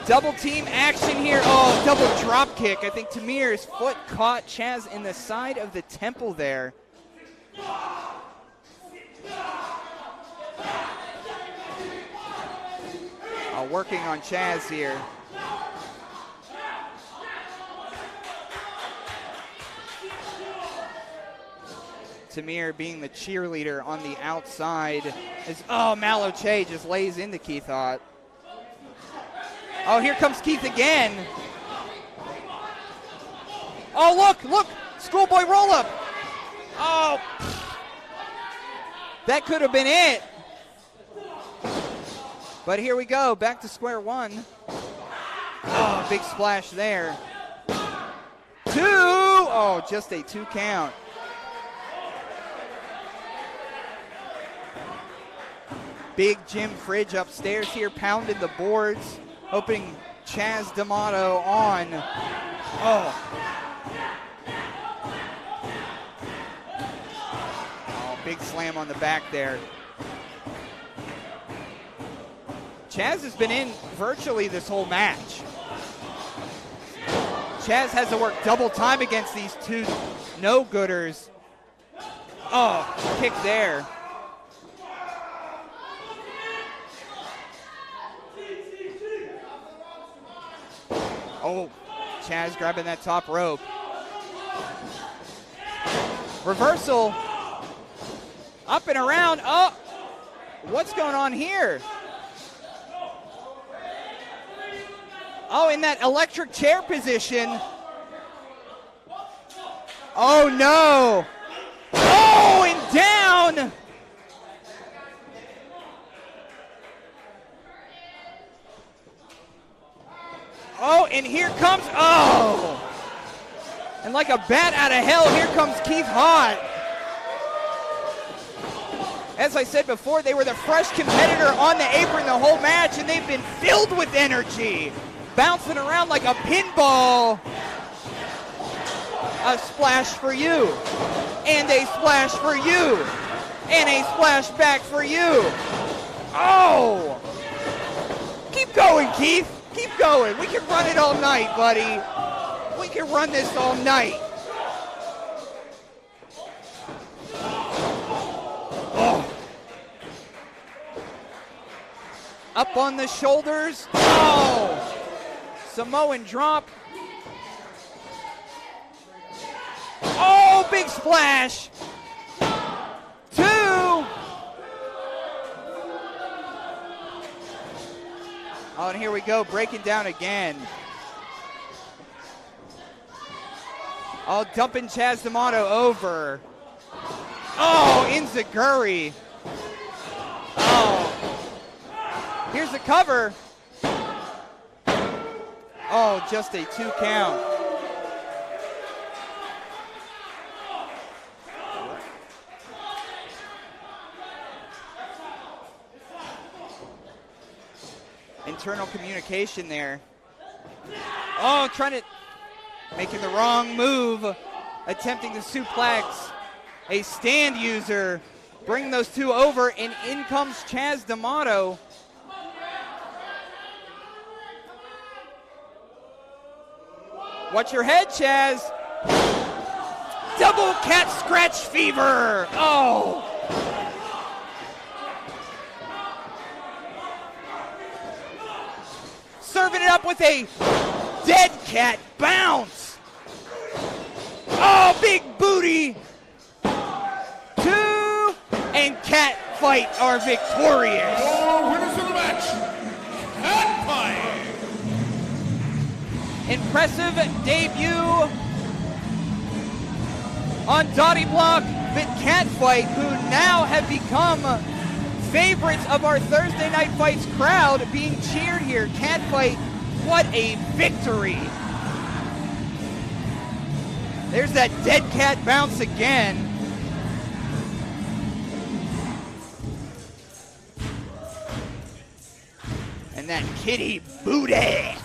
Double team action here. Oh, double drop kick. I think Tamir's foot caught Chaz in the side of the temple there. Working on Chaz here. Tamir being the cheerleader on the outside. Maloch just lays into Keith Hott. Oh, here comes Keith again. Oh, look, schoolboy roll up. Oh, that could have been it. But here we go, back to square one. Oh, big splash there. 2, oh, just a 2 count. big gym fridge upstairs here, pounding the boards, opening Chaz D'Amato on. Big slam on the back there. Chaz has been in virtually this whole match. Chaz has to work double time against these two no-gooders. Kick there. Chaz grabbing that top rope. Reversal. Up and around. What's going on here? In that electric chair position. Oh, no. And down. And here comes, and like a bat out of hell, here comes Keith Hott. As I said before, they were the fresh competitor on the apron the whole match, and they've been filled with energy, bouncing around like a pinball. A splash for you, and a splash for you, and a splash back for you. Keep going, Keith. Keep going. We can run it all night, buddy. We can run this all night. Up on the shoulders. Samoan drop. Big splash. 2. And here we go, breaking down again. Dumping Chaz D'Amato over. Enziguri. Here's the cover. Just a 2 count. Internal communication there. Making the wrong move. Attempting to suplex a stand user. Bring those two over, and in comes Chaz D'Amato. Watch your head, Chaz. Double cat scratch fever. Serving it up with a dead cat bounce. Big booty. 2 and cat fight are victorious. Your winners of the match, Cat Fight. Impressive debut on Dottie Block, but Cat Fight, who now have become favorites of our Thursday Night Fights crowd, being cheered here. Cat Fight, what a victory. There's that dead cat bounce again. And that kitty booty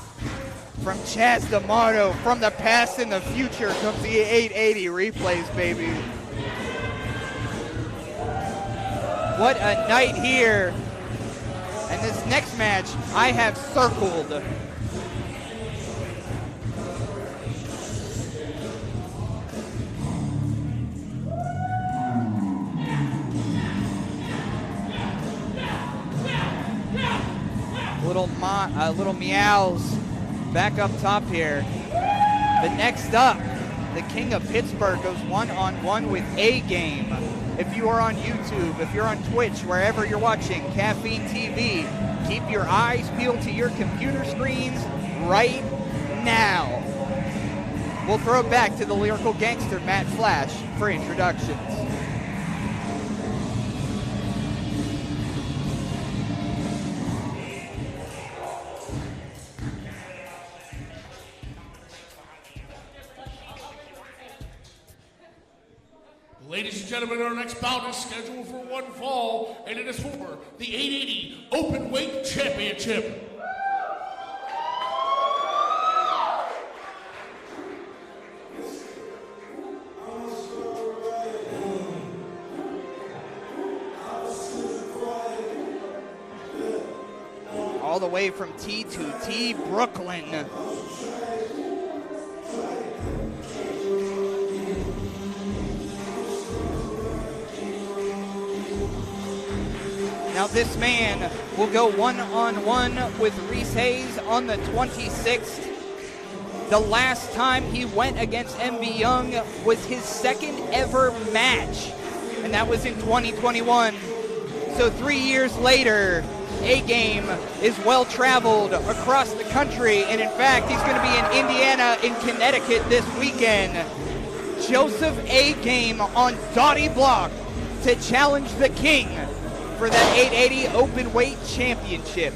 from Chaz D'Amato. From the past and the future comes the 880 replays, baby. What a night here. And this next match I have circled. Little meows back up top here. But next up, the King of Pittsburgh goes one-on-one with A-Game. If you are on YouTube, if you're on Twitch, wherever you're watching, Caffeine TV, keep your eyes peeled to your computer screens right now. We'll throw it back to the lyrical gangster, Matt Flash, for introductions. Ladies and gentlemen, our next bout is scheduled for one fall, and it is for the 880 Open Weight Championship. All the way from T2T, Brooklyn. Now this man will go one-on-one with Reese Hayes on the 26th. The last time he went against MV Young was his second ever match, and that was in 2021. So 3 years later, A-Game is well-traveled across the country, and in fact, he's going to be in Indiana, in Connecticut this weekend. Joseph A-Game on Dottie Block to challenge the king for that 880 Open Weight Championship.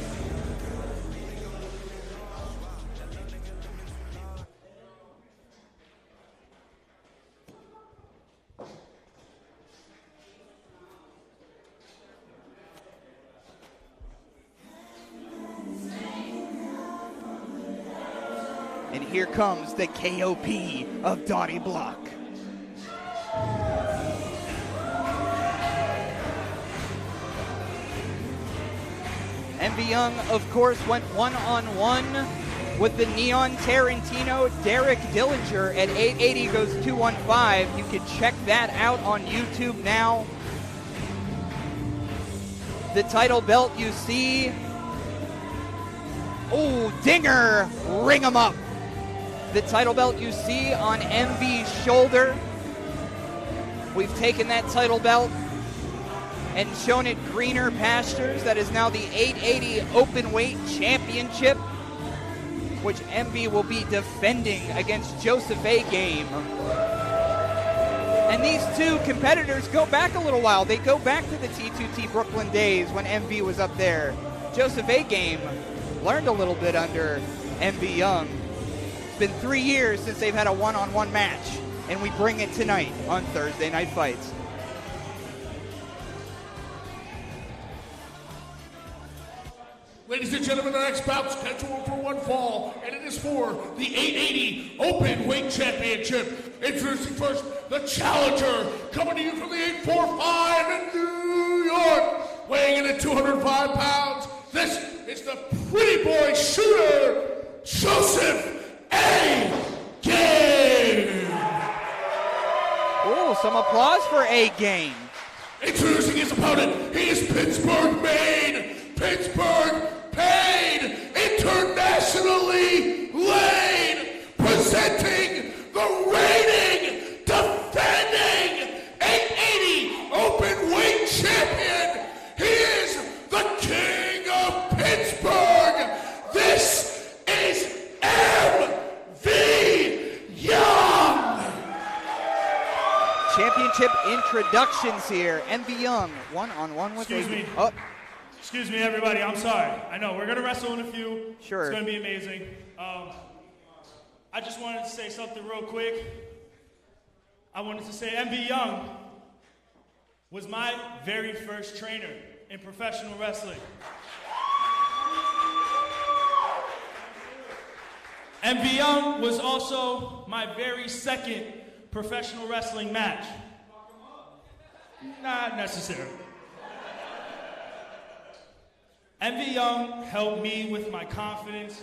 And here comes the KOP of Dottie Block. MV Young, of course, went one-on-one with the Neon Tarantino, Derek Dillinger, at 880 goes 215. You can check that out on YouTube now. The title belt you see. Oh, dinger, ring him up. The title belt you see on MV's shoulder. We've taken that title belt and shown it greener pastures. That is now the 880 Open Weight Championship, which MV will be defending against Joseph A-Game. And these two competitors go back a little while. They go back to the T2T Brooklyn days when MV was up there. Joseph A-Game learned a little bit under MV Young. It's been 3 years since they've had a one-on-one match, and we bring it tonight on Thursday Night Fights. Ladies and gentlemen, our next bout scheduled for one fall, and it is for the 880 Open Weight Championship. Introducing first, the challenger, coming to you from the 845 in New York, weighing in at 205 pounds. This is the pretty boy shooter, Joseph A-Game. Oh, some applause for A-Game. Introducing his opponent, he is Pittsburgh made, Pittsburgh paid, internationally laid, presenting the reigning, defending 880 Open Weight Champion. He is the King of Pittsburgh. This is MV Young. Championship introductions here. MV Young, one-on-one with A-Game. Excuse me, everybody. I'm sorry. I know we're gonna wrestle in a few. Sure. It's gonna be amazing. I just wanted to say something real quick. I wanted to say MV Young was my very first trainer in professional wrestling. MV Young was also my very second professional wrestling match. Not necessarily. MV Young helped me with my confidence,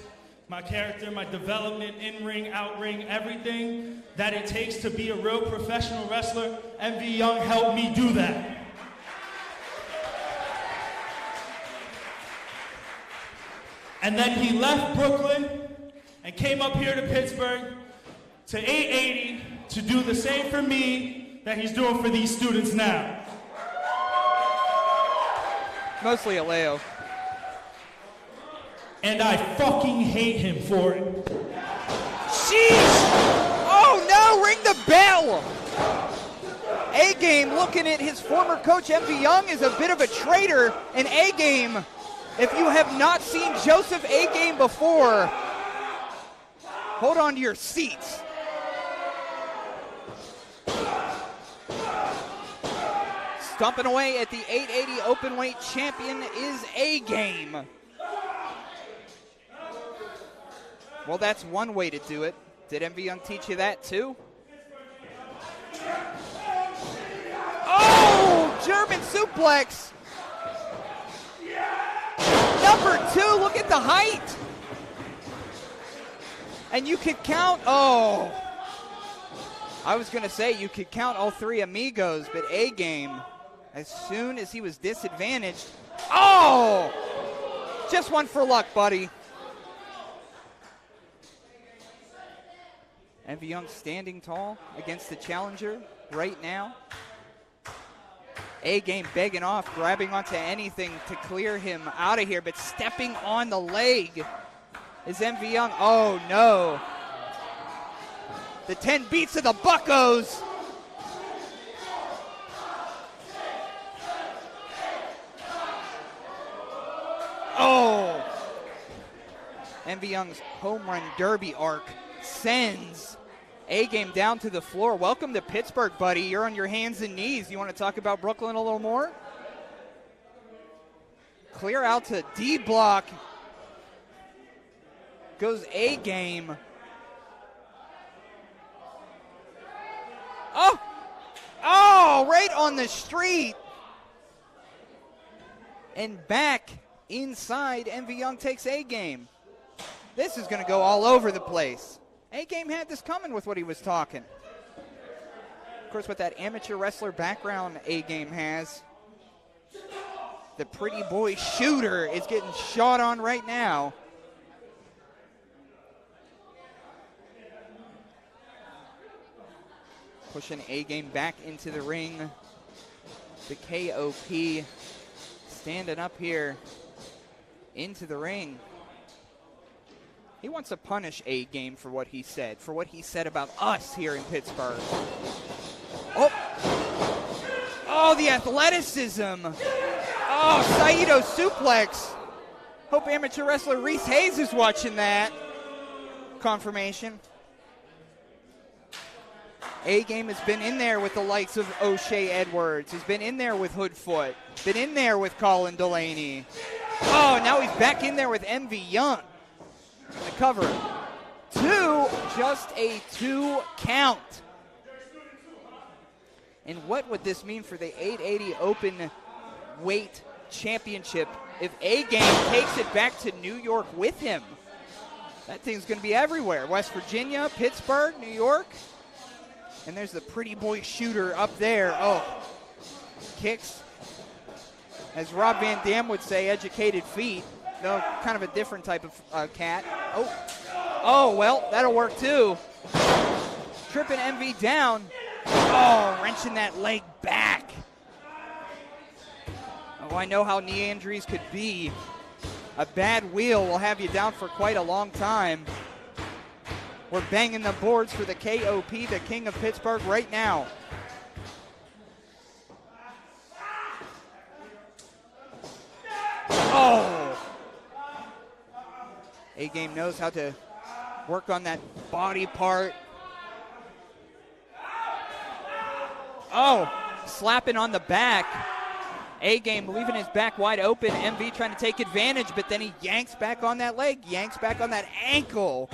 my character, my development, in-ring, out-ring, everything that it takes to be a real professional wrestler. MV Young helped me do that. And then he left Brooklyn and came up here to Pittsburgh to 880 to do the same for me that he's doing for these students now. Mostly a Leo. And I fucking hate him for it. Jeez! Oh no, ring the bell! A-Game looking at his former coach MV Young is a bit of a traitor. And A-Game, if you have not seen Joseph A-Game before, hold on to your seats. Stomping away at the 880 openweight champion is A-Game. Well, that's one way to do it. Did MV Young teach you that too? Oh, German suplex. Number 2, look at the height. And you could count, oh. I was going to say you could count all 3 amigos, but A-Game, as soon as he was disadvantaged, oh! Just one for luck, buddy. MV Young standing tall against the challenger right now. A-Game begging off, grabbing onto anything to clear him out of here, but stepping on the leg is MV Young. Oh, no. The 10 beats of the Buccos. Oh. MV Young's home run derby arc sends A-Game down to the floor. Welcome to Pittsburgh, buddy. You're on your hands and knees. You want to talk about Brooklyn a little more? Clear out to D block. Goes A-Game. Oh! Oh, right on the street. And back inside, MV Young takes A-Game. This is going to go all over the place. A-Game had this coming with what he was talking. Of course, with that amateur wrestler background A-Game has, the pretty boy shooter is getting shot on right now. Pushing A-Game back into the ring. The KOP standing up here into the ring. He wants to punish A-Game for what he said about us here in Pittsburgh. Oh, oh, the athleticism. Oh, Saito suplex. Hope amateur wrestler Reese Hayes is watching that. Confirmation. A-Game has been in there with the likes of O'Shea Edwards. He's been in there with Hoodfoot. Been in there with Colin Delaney. Oh, now he's back in there with MV Young. The cover. 2, just a 2 count. And what would this mean for the 880 open weight championship if A-Game takes it back to New York with him? That thing's going to be everywhere. West Virginia, Pittsburgh, New York. And there's the pretty boy shooter up there. Oh, kicks. As Rob Van Dam would say, educated feet. No, kind of a different type of cat. Oh, well, that'll work too. Tripping MV down. Oh, wrenching that leg back. Oh, I know how knee injuries could be. A bad wheel will have you down for quite a long time. We're banging the boards for the KOP, the King of Pittsburgh, right now. Oh! A-Game knows how to work on that body part. Oh, slapping on the back. A-Game leaving his back wide open. MV trying to take advantage, but then he yanks back on that leg, yanks back on that ankle.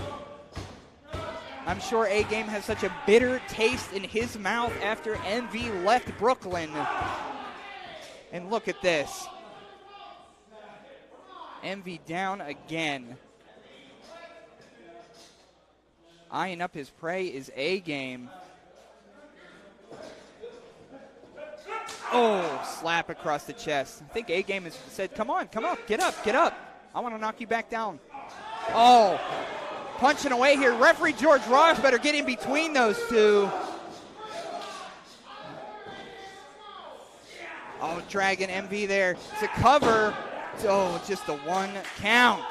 I'm sure A-Game has such a bitter taste in his mouth after MV left Brooklyn. And look at this. MV down again. Eyeing up his prey is A-Game. Oh, slap across the chest. I think A-Game has said, come on, get up. I want to knock you back down. Oh, punching away here. Referee George Ross better get in between those two. Oh, dragging MV there to cover. Oh, just the 1 count.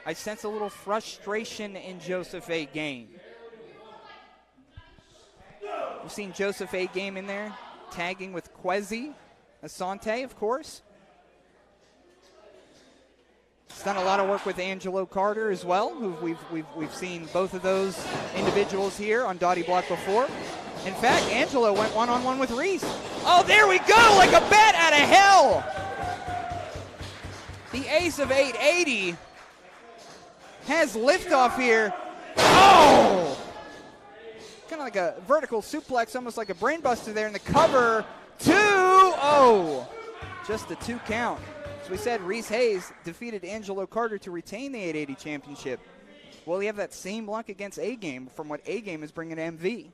I sense a little frustration in Joseph A-Game. We've seen Joseph A-Game in there, tagging with Kwesi Asante, of course. He's done a lot of work with Angelo Carter as well, who we've seen both of those individuals here on Dottie Block before. In fact, Angelo went one-on-one with Reese. Oh, there we go, like a bat out of hell. The ace of 880 has liftoff here. Oh! Kind of like a vertical suplex, almost like a brainbuster there in the cover. 2-0. Just a 2 count. As we said, Reese Hayes defeated Angelo Carter to retain the 880 championship. Will he have that same luck against A-Game from what A-Game is bringing to MV?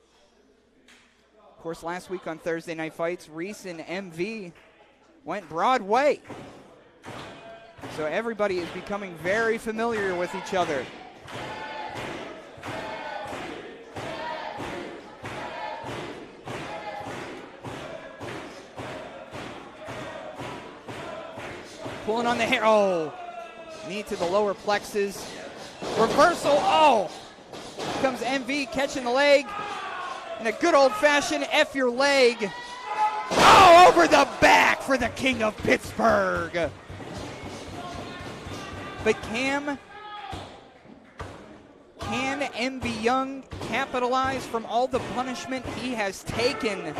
Of course, last week on Thursday Night Fights, Reese and MV went Broadway. So everybody is becoming very familiar with each other. Pulling on the hair. Oh, knee to the lower plexus. Reversal. Oh, here comes MV catching the leg. In a good old-fashioned F your leg. Oh, over the back for the King of Pittsburgh. But can MV Young capitalize from all the punishment he has taken?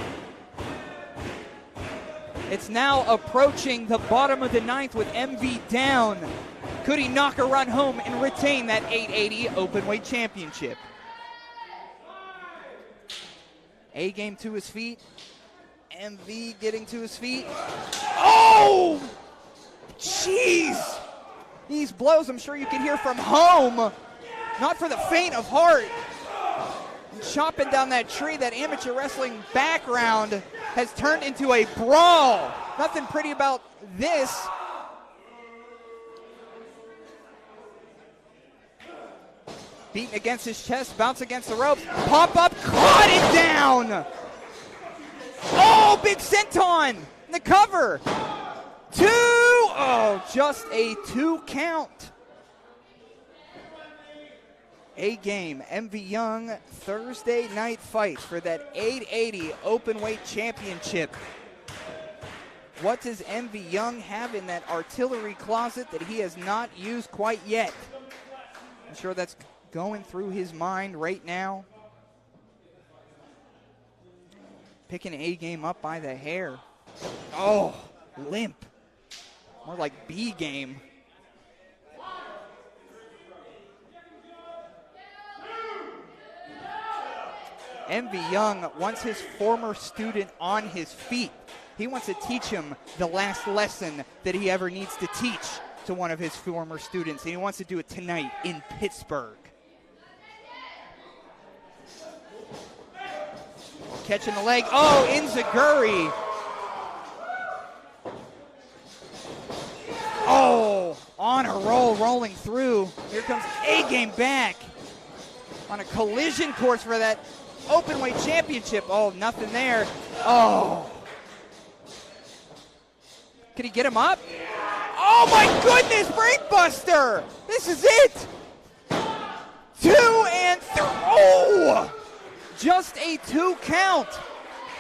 It's now approaching the bottom of the 9th with MV down. Could he knock a run home and retain that 880 Openweight Championship? A-Game to his feet. MV getting to his feet. Oh! Jeez! These blows I'm sure you can hear from home. Not for the faint of heart. And chopping down that tree, that amateur wrestling background has turned into a brawl. Nothing pretty about this. Beating against his chest, bounce against the ropes. Pop up, caught it down. Oh, big senton in the cover. 2. Oh, just a 2 count. A-Game, MV Young, Thursday Night Fight for that 880 Openweight Championship. What does MV Young have in that artillery closet that he has not used quite yet? I'm sure that's going through his mind right now. Picking A-Game up by the hair. Oh, limp. More like B-Game. MV Young wants his former student on his feet. He wants to teach him the last lesson that he ever needs to teach to one of his former students, and he wants to do it tonight in Pittsburgh. Catching the leg. Oh, Inzaguri. Oh, on a roll, rolling through. Here comes A-Game back on a collision course for that Openweight Championship. Oh, nothing there. Oh. Can he get him up? Oh my goodness, brainbuster! This is it! 2 and 3. Oh! Just a 2 count.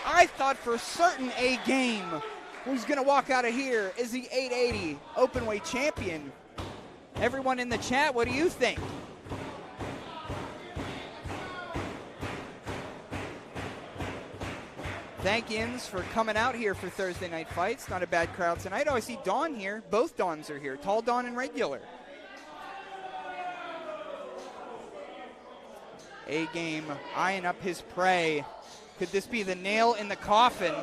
I thought for certain A-Game was going to walk out of here as the 880 Openweight Champion. Everyone in the chat, what do you think? Thank yous for coming out here for Thursday Night Fights. Not a bad crowd tonight. Oh, I see Dawn here. Both Dawns are here. Tall Dawn and regular. A-Game eyeing up his prey. Could this be the nail in the coffin?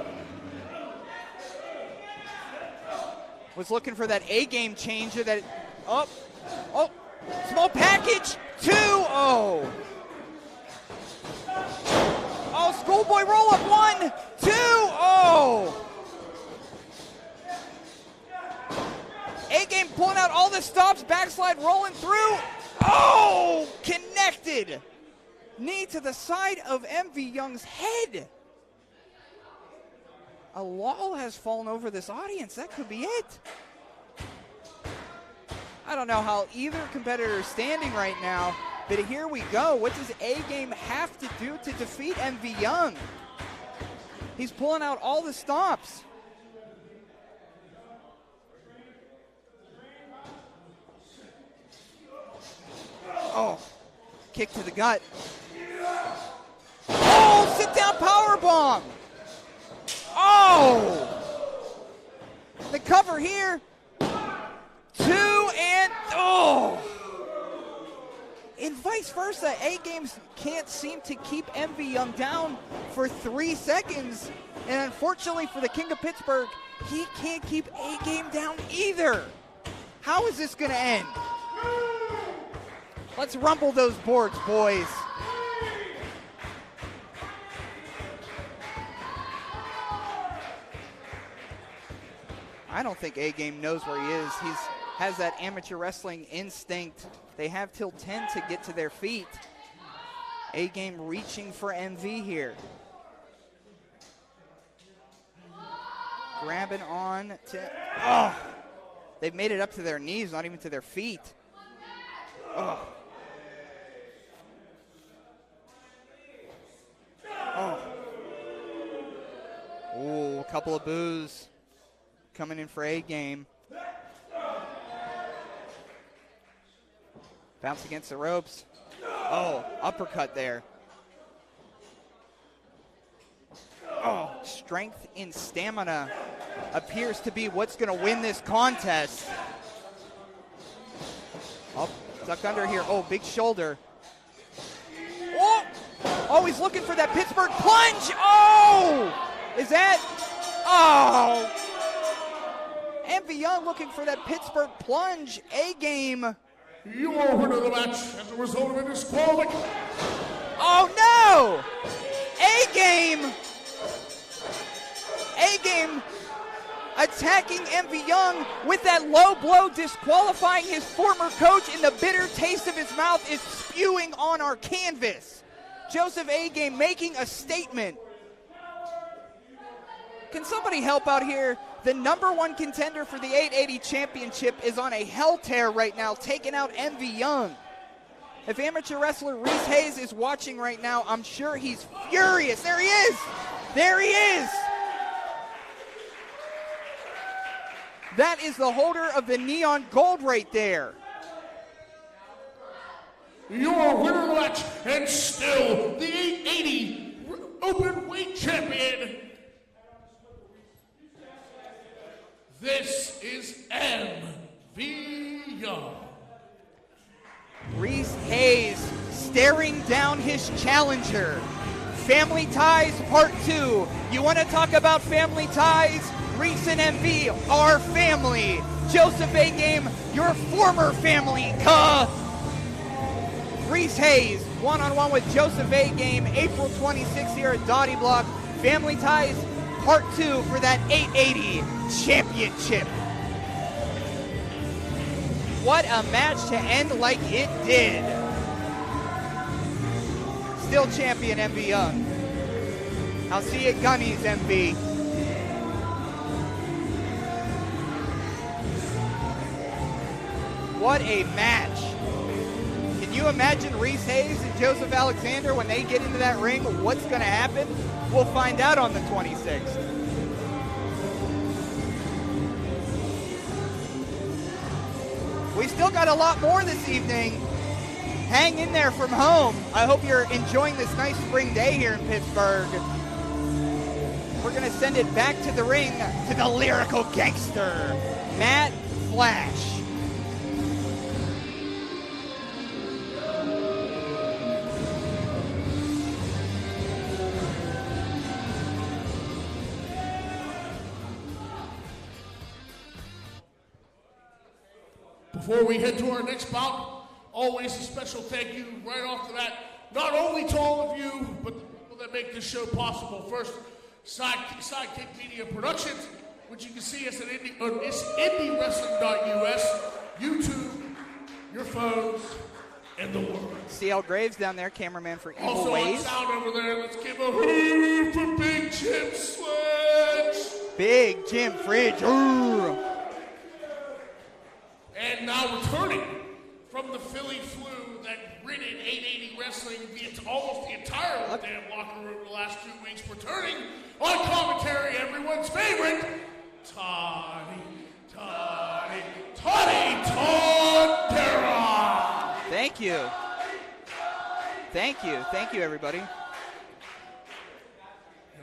Was looking for that A-Game changer that, oh, small package, 2, oh. Oh, schoolboy roll up, 1, 2, oh. A-Game pulling out all the stops, backslide rolling through. Oh, connected. Knee to the side of MV Young's head. A lull has fallen over this audience. That could be it. I don't know how either competitor is standing right now, but here we go. What does A-Game have to do to defeat MV Young? He's pulling out all the stops. Oh, kick to the gut. Oh! Oh, sit down powerbomb. Oh. The cover here. 2 and oh. And vice versa, A-Games can't seem to keep MV Young down for 3 seconds. And unfortunately for the King of Pittsburgh, he can't keep A-Game down either. How is this going to end? Let's rumble those boards, boys. I don't think A-Game knows where he is. He has that amateur wrestling instinct. They have till 10 to get to their feet. A-Game reaching for MV here. Grabbing on to, oh! They've made it up to their knees, not even to their feet. Oh. Oh. Ooh, a couple of boos coming in for A-Game. Bounce against the ropes. Oh, uppercut there. Oh, strength and stamina appears to be what's going to win this contest. Oh, ducked under here. Oh, big shoulder. Oh, oh, he's looking for that Pittsburgh plunge. Oh, is that? Oh. MV Young looking for that Pittsburgh plunge. A-Game. You are winner of the match as a result of a disqualification. Oh, no. A-Game. A-Game attacking MV Young with that low blow, disqualifying his former coach, and the bitter taste of his mouth is spewing on our canvas. Joseph A-Game making a statement. Can somebody help out here? The #1 contender for the 880 championship is on a hell tear right now, taking out MV Young. If amateur wrestler Reese Hayes is watching right now, I'm sure he's furious. There he is. There he is. That is the holder of the neon gold right there. Your winner of the match and still the 880 open weight champion. This is MV Young. Reese Hayes staring down his challenger. Family Ties Part 2. You want to talk about family ties? Reese and MV are family. Joseph A-Game, your former family. Reese Hayes, one-on-one with Joseph A-Game, April 26th here at Dottie Block. Family Ties Part 2 for that 880 championship. What a match to end like it did. Still champion MV Young. I'll see you at Gunny's, MV. What a match. Can you imagine Reese Hayes and Joseph Alexander when they get into that ring? What's going to happen? We'll find out on the 26th. We still got a lot more this evening. Hang in there from home. I hope you're enjoying this nice spring day here in Pittsburgh. We're going to send it back to the ring to the lyrical gangster, Matt Flash. Before we head to our next bout, always a special thank you right off the bat, not only to all of you, but the people that make this show possible. First, Sidekick Media Productions, which you can see us at IndyWrestling.us, YouTube, your phones, and the world. CL Graves down there, cameraman for Evil Also Ways. on sound over there, let's give a hoo for Big Jim Sledge. Big Jim Fridge. Ooh. And now returning from the Philly flu that ridden 880 wrestling almost the entire damn locker room the last 2 weeks, returning on commentary, everyone's favorite, Toddy Tondera. Thank you. Thank you, everybody.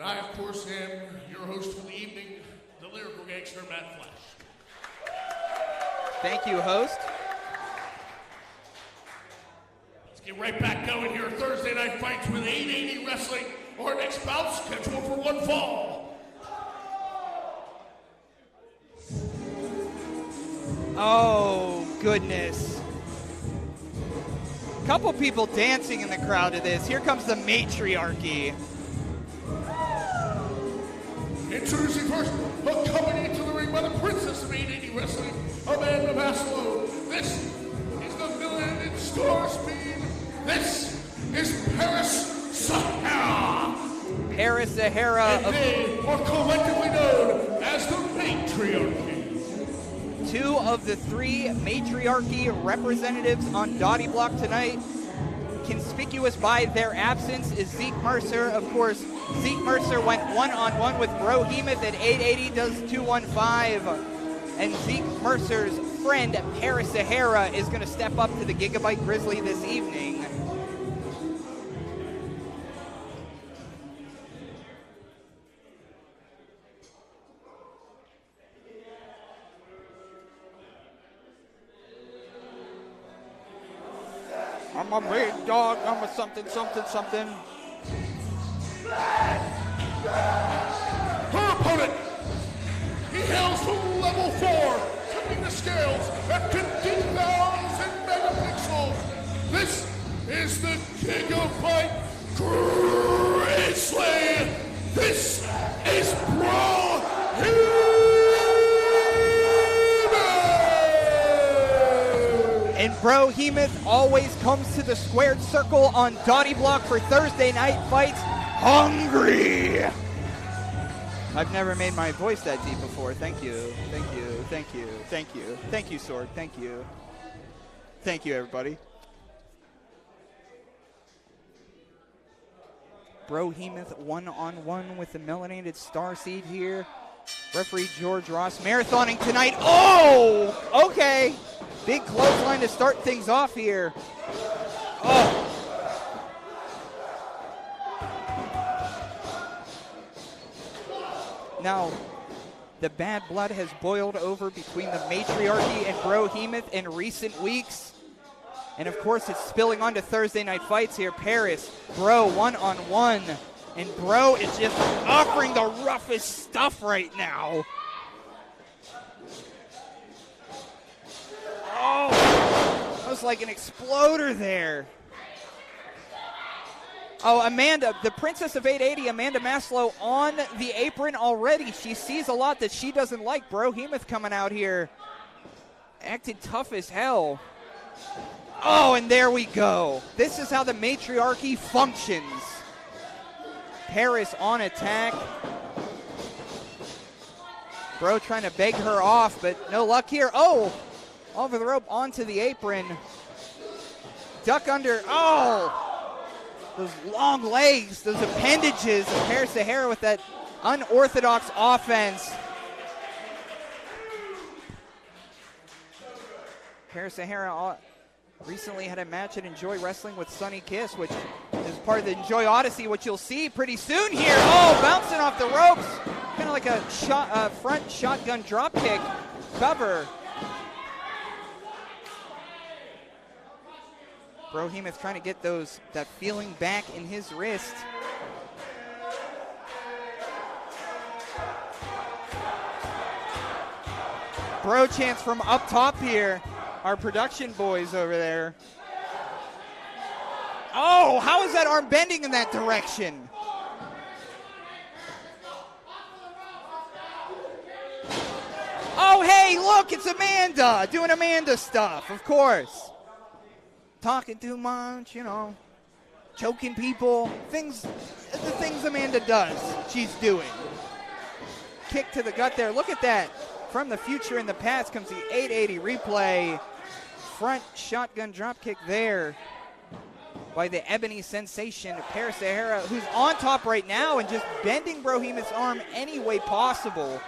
And I, of course, am your host for the evening, the lyrical gangster, Matt Flash. Thank you, host. Let's get right back going here. Thursday night fights with 880 Wrestling. Our next bout scheduled for one fall. Oh, goodness. Couple people dancing in the crowd to this. Here comes the matriarchy. Introducing first, accompanied to the ring by the princess of 880 Wrestling, Amanda Maslow. This is the Million Star Speed. This is Paris Sahara. Paris Sahara. And they are collectively known as the Matriarchy. Two of the three matriarchy representatives on Dottie Block tonight. Conspicuous by their absence is Zeke Mercer. Of course, Zeke Mercer went one-on-one with Brohemoth at 880, does 215. And Zeke Mercer's friend, Paris Sahara, is going to step up to the Gigabyte Grizzly this evening. I'm a big dog, I'm a something, something, something. Her opponent, he hails from level 4, tipping the scales at 15,000 megapixels. This is the Gigabyte Grizzly. This is Brohemoth. And Brohemoth always comes to the squared circle on Dottie Block for Thursday night fights. Hungry! I've never made my voice that deep before. Thank you, thank you, thank you, thank you. Thank you, Sorg, thank you. Thank you, everybody. Brohemoth one-on-one with the melanated star seed here. Referee George Ross marathoning tonight. Oh, okay. Big clothesline to start things off here. Oh. Now, the bad blood has boiled over between the matriarchy and Brohemoth in recent weeks. And of course, it's spilling onto Thursday night fights here. Paris, Bro, one-on-one. And Bro is just offering the roughest stuff right now. Oh, that was like an exploder there. Oh, Amanda, the Princess of 880, Amanda Maslow, on the apron already. She sees a lot that she doesn't like. Brohemoth coming out here, acted tough as hell. Oh, and there we go. This is how the matriarchy functions. Paris on attack. Bro trying to beg her off, but no luck here. Oh, over the rope, onto the apron. Duck under. Oh, those long legs, those appendages of Paris Sahara with that unorthodox offense. Paris Sahara recently had a match at Enjoy Wrestling with Sunny Kiss, which is part of the Enjoy Odyssey, which you'll see pretty soon here. Oh, bouncing off the ropes. Kind of like a front shotgun drop kick cover. Brohemoth trying to get that feeling back in his wrist. Bro chants from up top here. Our production boys over there. Oh, how is that arm bending in that direction? Oh, hey, look, it's Amanda doing Amanda stuff, of course. Talking too much, you know, choking people, the things Amanda does, she's doing. Kick to the gut there. Look at that. From the future in the past comes the 880 replay. Front shotgun drop kick there by the Ebony Sensation, Paris Sahara, who's on top right now and just bending Brohemoth's arm any way possible.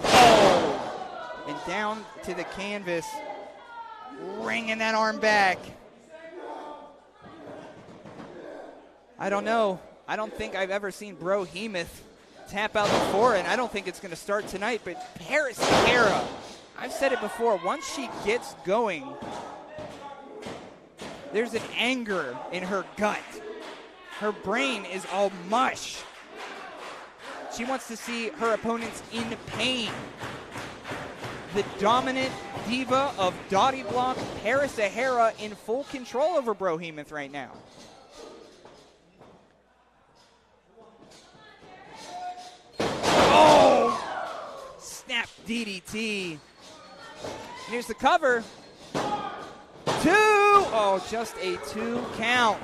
Oh, and down to the canvas, wringing that arm back. I don't know. I don't think I've ever seen Brohemoth tap out before, and I don't think it's going to start tonight. But Paris Sahara, I've said it before, once she gets going, there's an anger in her gut. Her brain is all mush. She wants to see her opponents in pain. The dominant diva of Dottie Block, Paris Sahara, in full control over Brohemoth right now. Oh! Snap DDT. Here's the cover. 2! Oh, just a 2 count.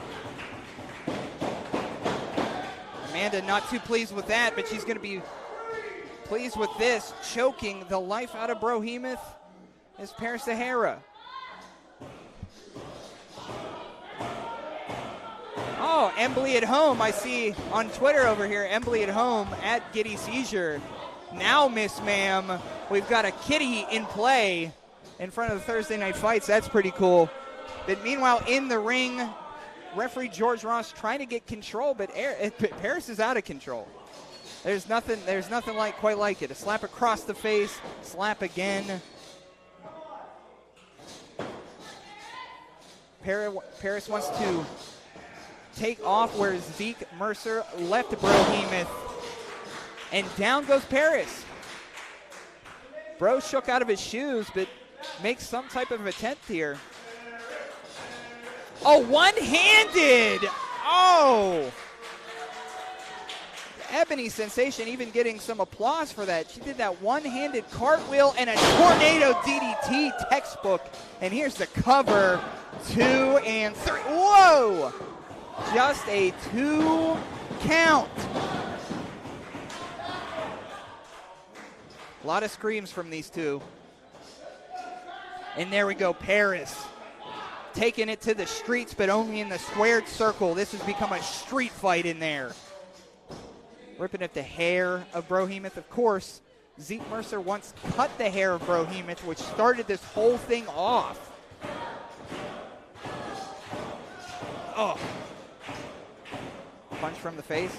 Amanda not too pleased with that, but she's going to be pleased with this. Choking the life out of Brohemoth is Paris Sahara. Oh, Embley at home. I see on Twitter over here, Embley at home at Giddy Seizure. Now, Miss Ma'am, we've got a kitty in play in front of the Thursday Night Fights. That's pretty cool. But meanwhile, in the ring, referee George Ross trying to get control, but Paris is out of control. There's nothing quite like it. A slap across the face, slap again. Paris wants to take off where Zeke Mercer left Brohemoth. And down goes Paris. Bro shook out of his shoes, but makes some type of attempt here. Oh, one-handed! Oh! Ebony Sensation even getting some applause for that. She did that one-handed cartwheel and a tornado DDT textbook. And here's the cover. 2 and 3. Whoa! Just a 2 count. A lot of screams from these two. And there we go, Paris. Taking it to the streets, but only in the squared circle. This has become a street fight in there. Ripping at the hair of Brohemoth. Of course, Zeke Mercer once cut the hair of Brohemoth, which started this whole thing off. Oh. Punch from the face.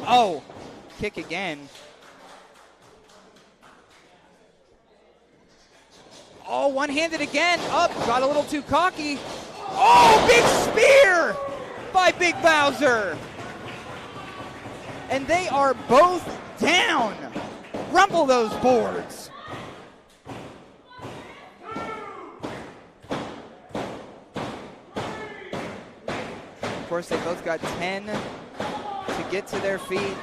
Oh. Kick again. Oh, one-handed again. Up, got a little too cocky. Oh, big spear by Big Bowser. And they are both down. Rumble those boards. Of course, they both got 10 to get to their feet.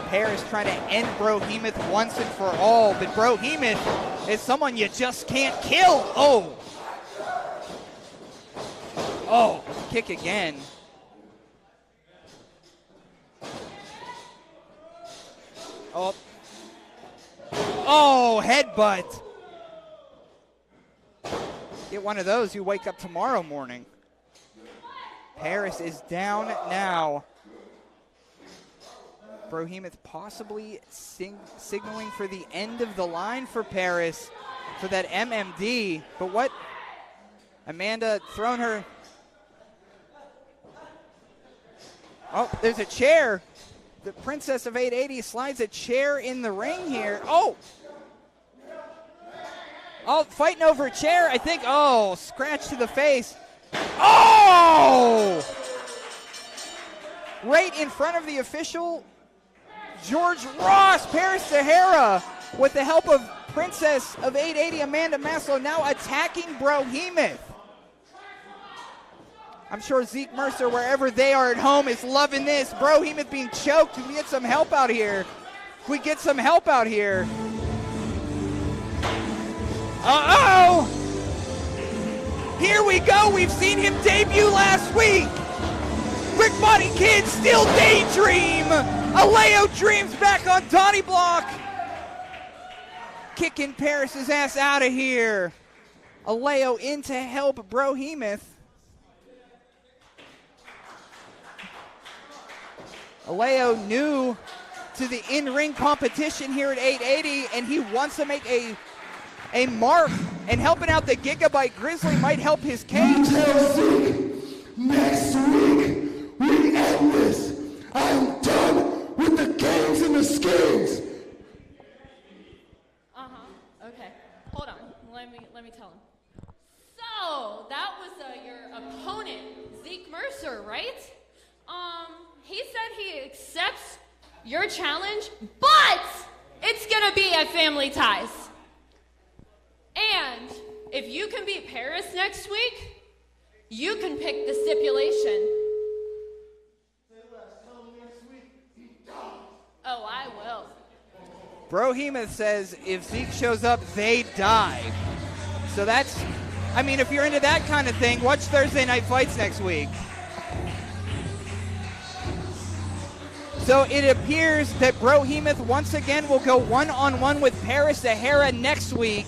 Paris trying to end Brohemoth once and for all, but Brohemoth is someone you just can't kill. Oh. Oh, kick again. Oh. Oh, headbutt. Get one of those, you wake up tomorrow morning. Paris is down now. Brohemoth possibly signaling for the end of the line for Paris for that MMD. But what? Amanda throwing her. Oh, there's a chair. The Princess of 880 slides a chair in the ring here. Oh! Oh, fighting over a chair, I think. Oh, scratch to the face. Oh! Right in front of the official. George Ross, Paris Sahara, with the help of Princess of 880, Amanda Maslow, now attacking Brohemoth. I'm sure Zeke Mercer, wherever they are at home, is loving this. Brohemoth being choked. Can we get some help out here? Can we get some help out here? Uh-oh! Here we go. We've seen him debut last week. Brick Body Kid still daydream. Aleo dreams back on Donnie Block. Kicking Paris's ass out of here. Aleo in to help Brohemoth. Aleo new to the in-ring competition here at 880, and he wants to make a mark And helping out the Gigabyte Grizzly might help his case. Tell Zeke, next week we end this. I'm done with the games and the schemes. Okay. Hold on. Let me tell him. So that was your opponent, Zeke Mercer, right? He said he accepts your challenge, but it's gonna be at Family Ties. And if you can beat Paris next week, you can pick the stipulation. Oh, I will. Brohemoth says if Zeke shows up, they die. So that's, I mean, if you're into that kind of thing, watch Thursday Night Fights next week. So it appears that Brohemoth once again will go one-on-one with Paris Sahara next week.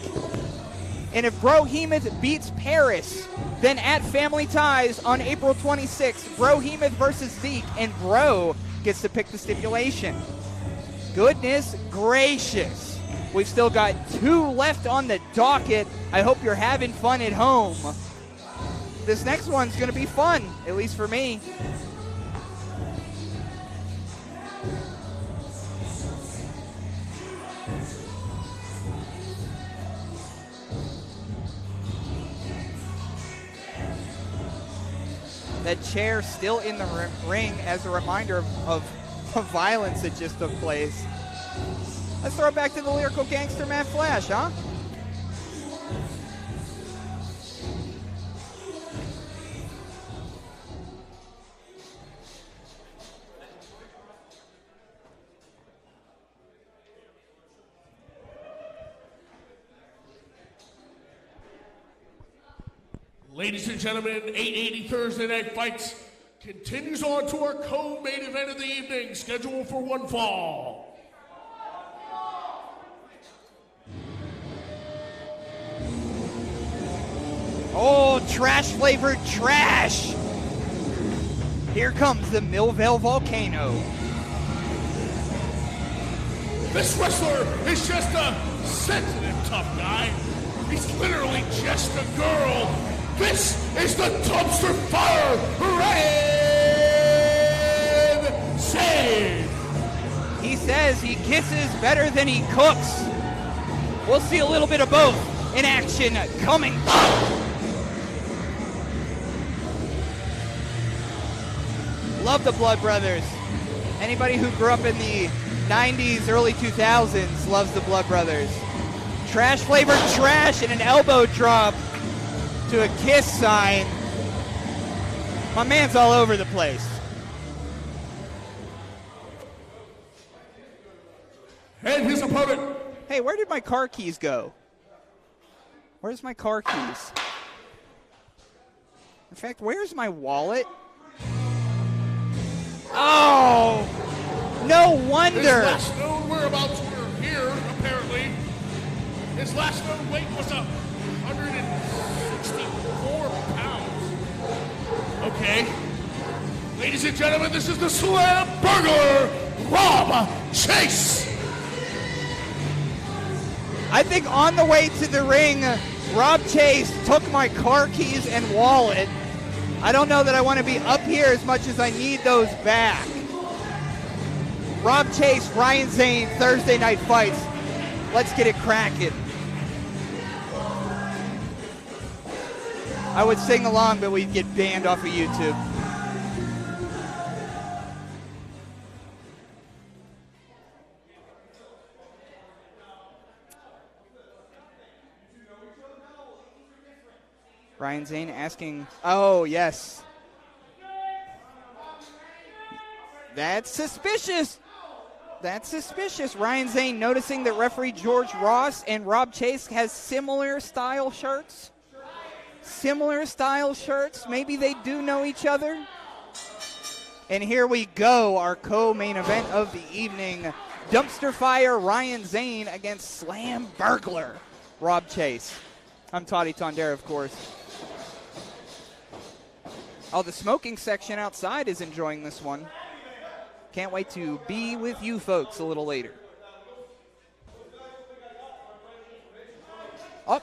And if Brohemoth beats Paris, then at Family Ties on April 26th, Brohemoth versus Zeke, and Bro gets to pick the stipulation. Goodness gracious. We've still got 2 left on the docket. I hope you're having fun at home. This next one's going to be fun, at least for me. That chair still in the ring as a reminder of violence that just took place. Let's throw it back to the lyrical gangster Matt Flash, huh? Ladies and gentlemen, 880 Thursday Night Fights continues on to our co-main event of the evening, scheduled for one fall. Oh, trash-flavored trash! Here comes the Millvale Volcano. This wrestler is just a sensitive, tough guy. He's literally just a girl. This is the dumpster fire, Red Zane. He says he kisses better than he cooks. We'll see a little bit of both in action coming up. Love the Blood Brothers. Anybody who grew up in the 90s, early 2000s loves the Blood Brothers. Trash flavored trash and an elbow drop to a kiss sign. My man's all over the place. And his opponent. Hey, where did my car keys go? Where's my car keys? In fact, where's my wallet? Oh, no wonder. His last known whereabouts were here, apparently. His last known weight was 164 pounds. Okay. Ladies and gentlemen, this is the Slamburglar, Rob Chase. I think on the way to the ring, Rob Chase took my car keys and wallet. I don't know that I want to be up here as much as I need those back. Rob Chase, Ryan Zane, Thursday Night Fights. Let's get it cracking. I would sing along, but we'd get banned off of YouTube. Ryan Zane asking, oh, yes. That's suspicious. That's suspicious. Ryan Zane noticing that referee George Ross and Rob Chase has similar style shirts. Similar style shirts. Maybe they do know each other. And here we go, our co-main event of the evening. Dumpster Fire Ryan Zane against Slamburglar Rob Chase. I'm Toddy Tondera, of course. Oh, the smoking section outside is enjoying this one. Can't wait to be with you folks a little later. Up.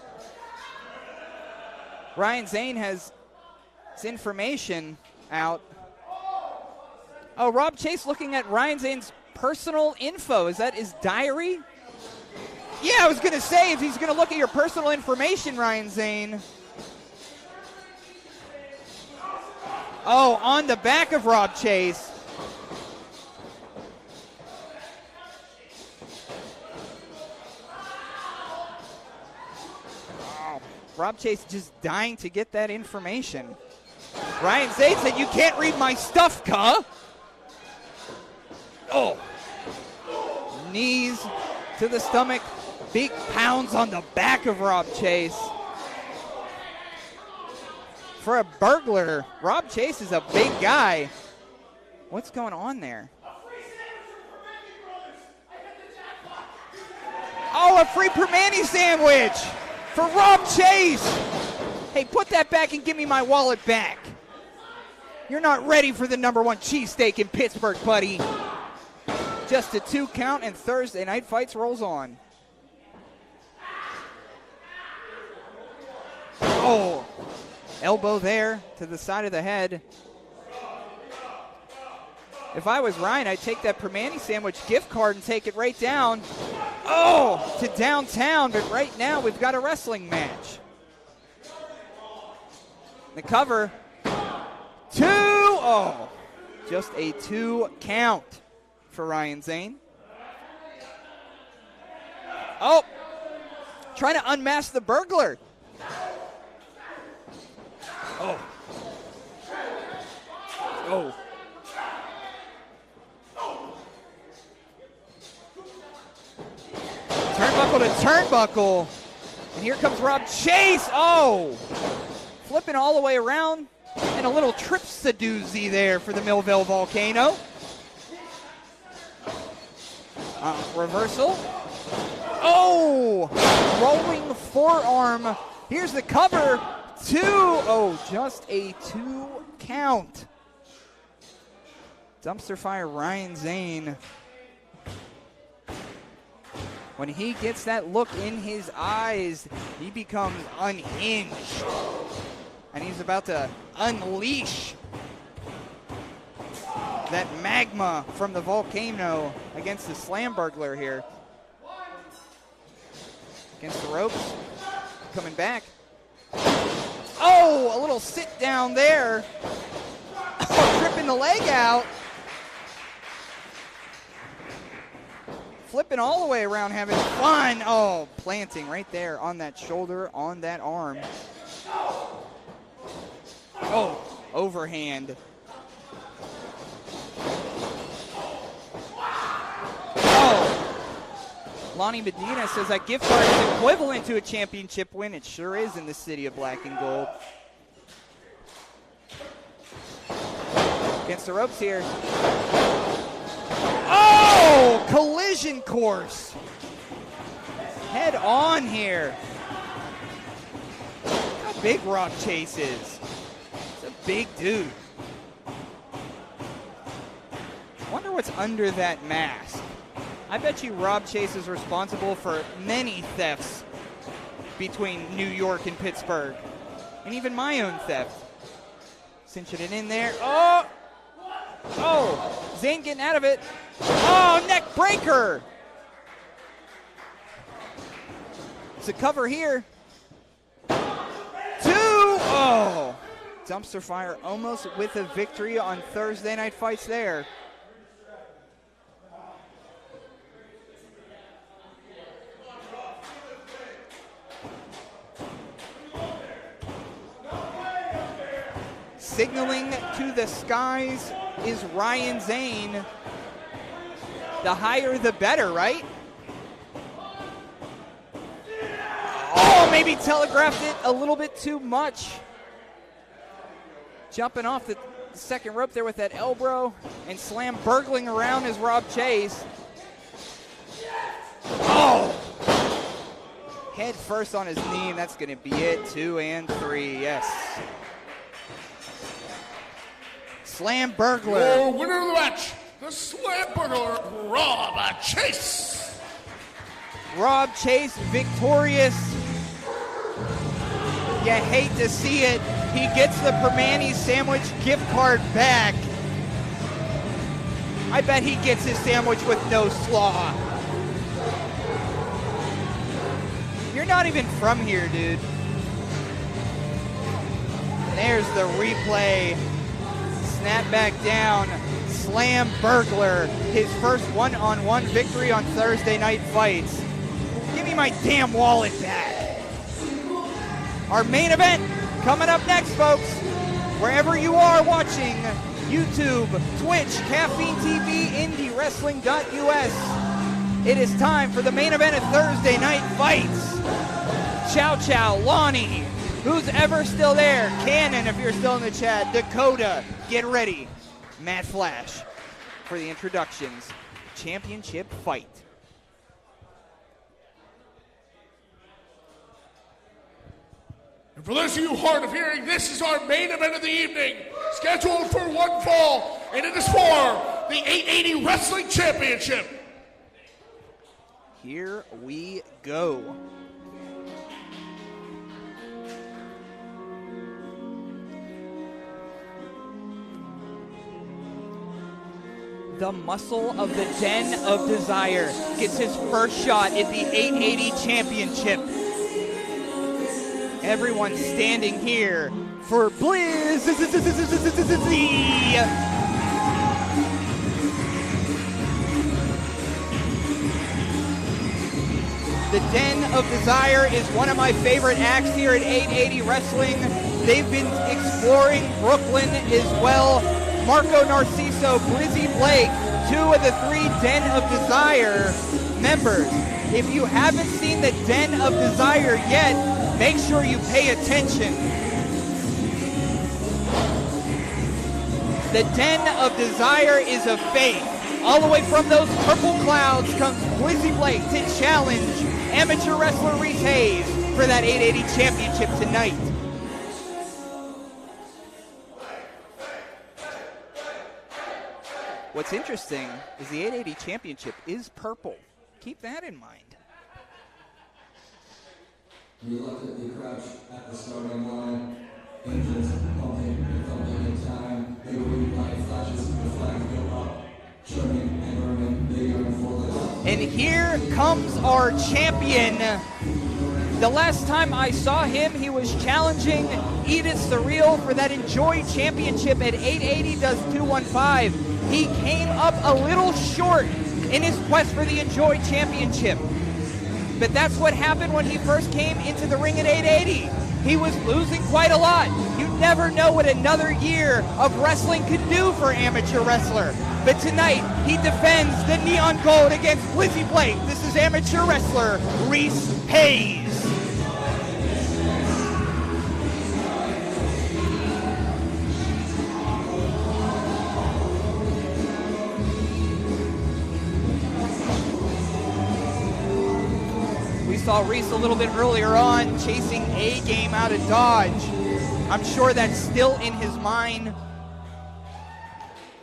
Ryan Zayn has his information out. Oh, Rob Chase looking at Ryan Zayn's personal info. Is that his diary? Yeah, I was going to say, if he's going to look at your personal information, Ryan Zayn. Oh, on the back of Rob Chase. Oh, Rob Chase just dying to get that information. Ryan Zayn said, "You can't read my stuff, cuh." Oh. Knees to the stomach. Big pounds on the back of Rob Chase. For a burglar, Rob Chase is a big guy. What's going on there? Oh, a free Permani sandwich for Rob Chase. Hey, put that back and give me my wallet back. You're not ready for the #1 cheesesteak in Pittsburgh, buddy. Just a 2 count, and Thursday Night Fights rolls on. Oh, elbow there to the side of the head. If I was Ryan, I'd take that Permani sandwich gift card and take it right down. Oh, to downtown, but right now we've got a wrestling match. The cover. 2. Oh, just a 2 count for Ryan Zayn. Oh, trying to unmask the burglar. Oh. Oh. Turnbuckle to turnbuckle. And here comes Rob Chase. Oh. Flipping all the way around. And a little trip-sadoozy there for the Millville Volcano. Reversal. Oh! Rolling forearm. Here's the cover. 2. Oh, just a 2 count. Dumpster fire Ryan Zayn. When he gets that look in his eyes, he becomes unhinged. And he's about to unleash that magma from the volcano against the Slamburglar here. Against the ropes. Coming back. Oh, a little sit down there. Tripping the leg out. Flipping all the way around, having fun. Oh, planting right there on that shoulder, on that arm. Oh, overhand. Oh. Lonnie Medina says that gift card is equivalent to a championship win. It sure is in the city of black and gold. Against the ropes here. Oh, collision course. Head on here. Look how big Rob Chase is. He's a big dude. Wonder what's under that mask. I bet you Rob Chase is responsible for many thefts between New York and Pittsburgh. And even my own theft. Cinching it in there. Oh! Oh! Zayn getting out of it. Oh, neck breaker! It's a cover here. 2! Oh! Dumpster fire almost with a victory on Thursday Night Fights there. Signaling to the skies is Ryan Zayn. The higher the better, right? Oh, maybe telegraphed it a little bit too much. Jumping off the second rope there with that elbow and Slamburgling around is Rob Chase. Oh! Head first on his knee, and that's going to be it. 2 and 3, yes. Slamburglar. Your winner of the match, the Slamburglar, Rob Chase. Rob Chase victorious. You hate to see it. He gets the Permani sandwich gift card back. I bet he gets his sandwich with no slaw. You're not even from here, dude. There's the replay. Snap back down. Slamburglar, his first one-on-one victory on Thursday Night Fights. Give me my damn wallet back. Our main event coming up next, folks. Wherever you are watching, YouTube, Twitch, Caffeine TV, IndyWrestling.us. It is time for the main event of Thursday Night Fights. Chow Chow, Lonnie, who's ever still there? Cannon, if you're still in the chat. Dakota, get ready. Matt Flash for the introductions. Championship fight. And for those of you hard of hearing, this is our main event of the evening, scheduled for one fall, and it is for the 880 Wrestling Championship. Here we go. The muscle of the Den of Desire gets his first shot at the 880 Championship. Everyone standing here for Blizzy. The Den of Desire is one of my favorite acts here at 880 Wrestling. They've been exploring Brooklyn as well. Marco Narciso, Blizzy Blake, 2 of the 3 Den of Desire members. If you haven't seen the Den of Desire yet, make sure you pay attention. The Den of Desire is a faith. All the way from those purple clouds comes Blizzy Blake to challenge amateur wrestler Reese for that 880 championship tonight. What's interesting is the 880 championship is purple. Keep that in mind. Reluctantly crouch at the starting line. Engines pumping and thumping in time. The green light flashes, the flags go up. Churning and burning, they yearn for this. And here comes our champion. The last time I saw him, he was challenging Edith Surreal for that Enjoy Championship at 880 does 215. He came up a little short in his quest for the Enjoy Championship. But that's what happened when he first came into the ring at 880. He was losing quite a lot. You never know what another year of wrestling could do for amateur wrestler. But tonight, he defends the neon gold against Blizzy Blake. This is amateur wrestler Reese Hayes. Saw Reese a little bit earlier on chasing A-game out of Dodge. I'm sure that's still in his mind.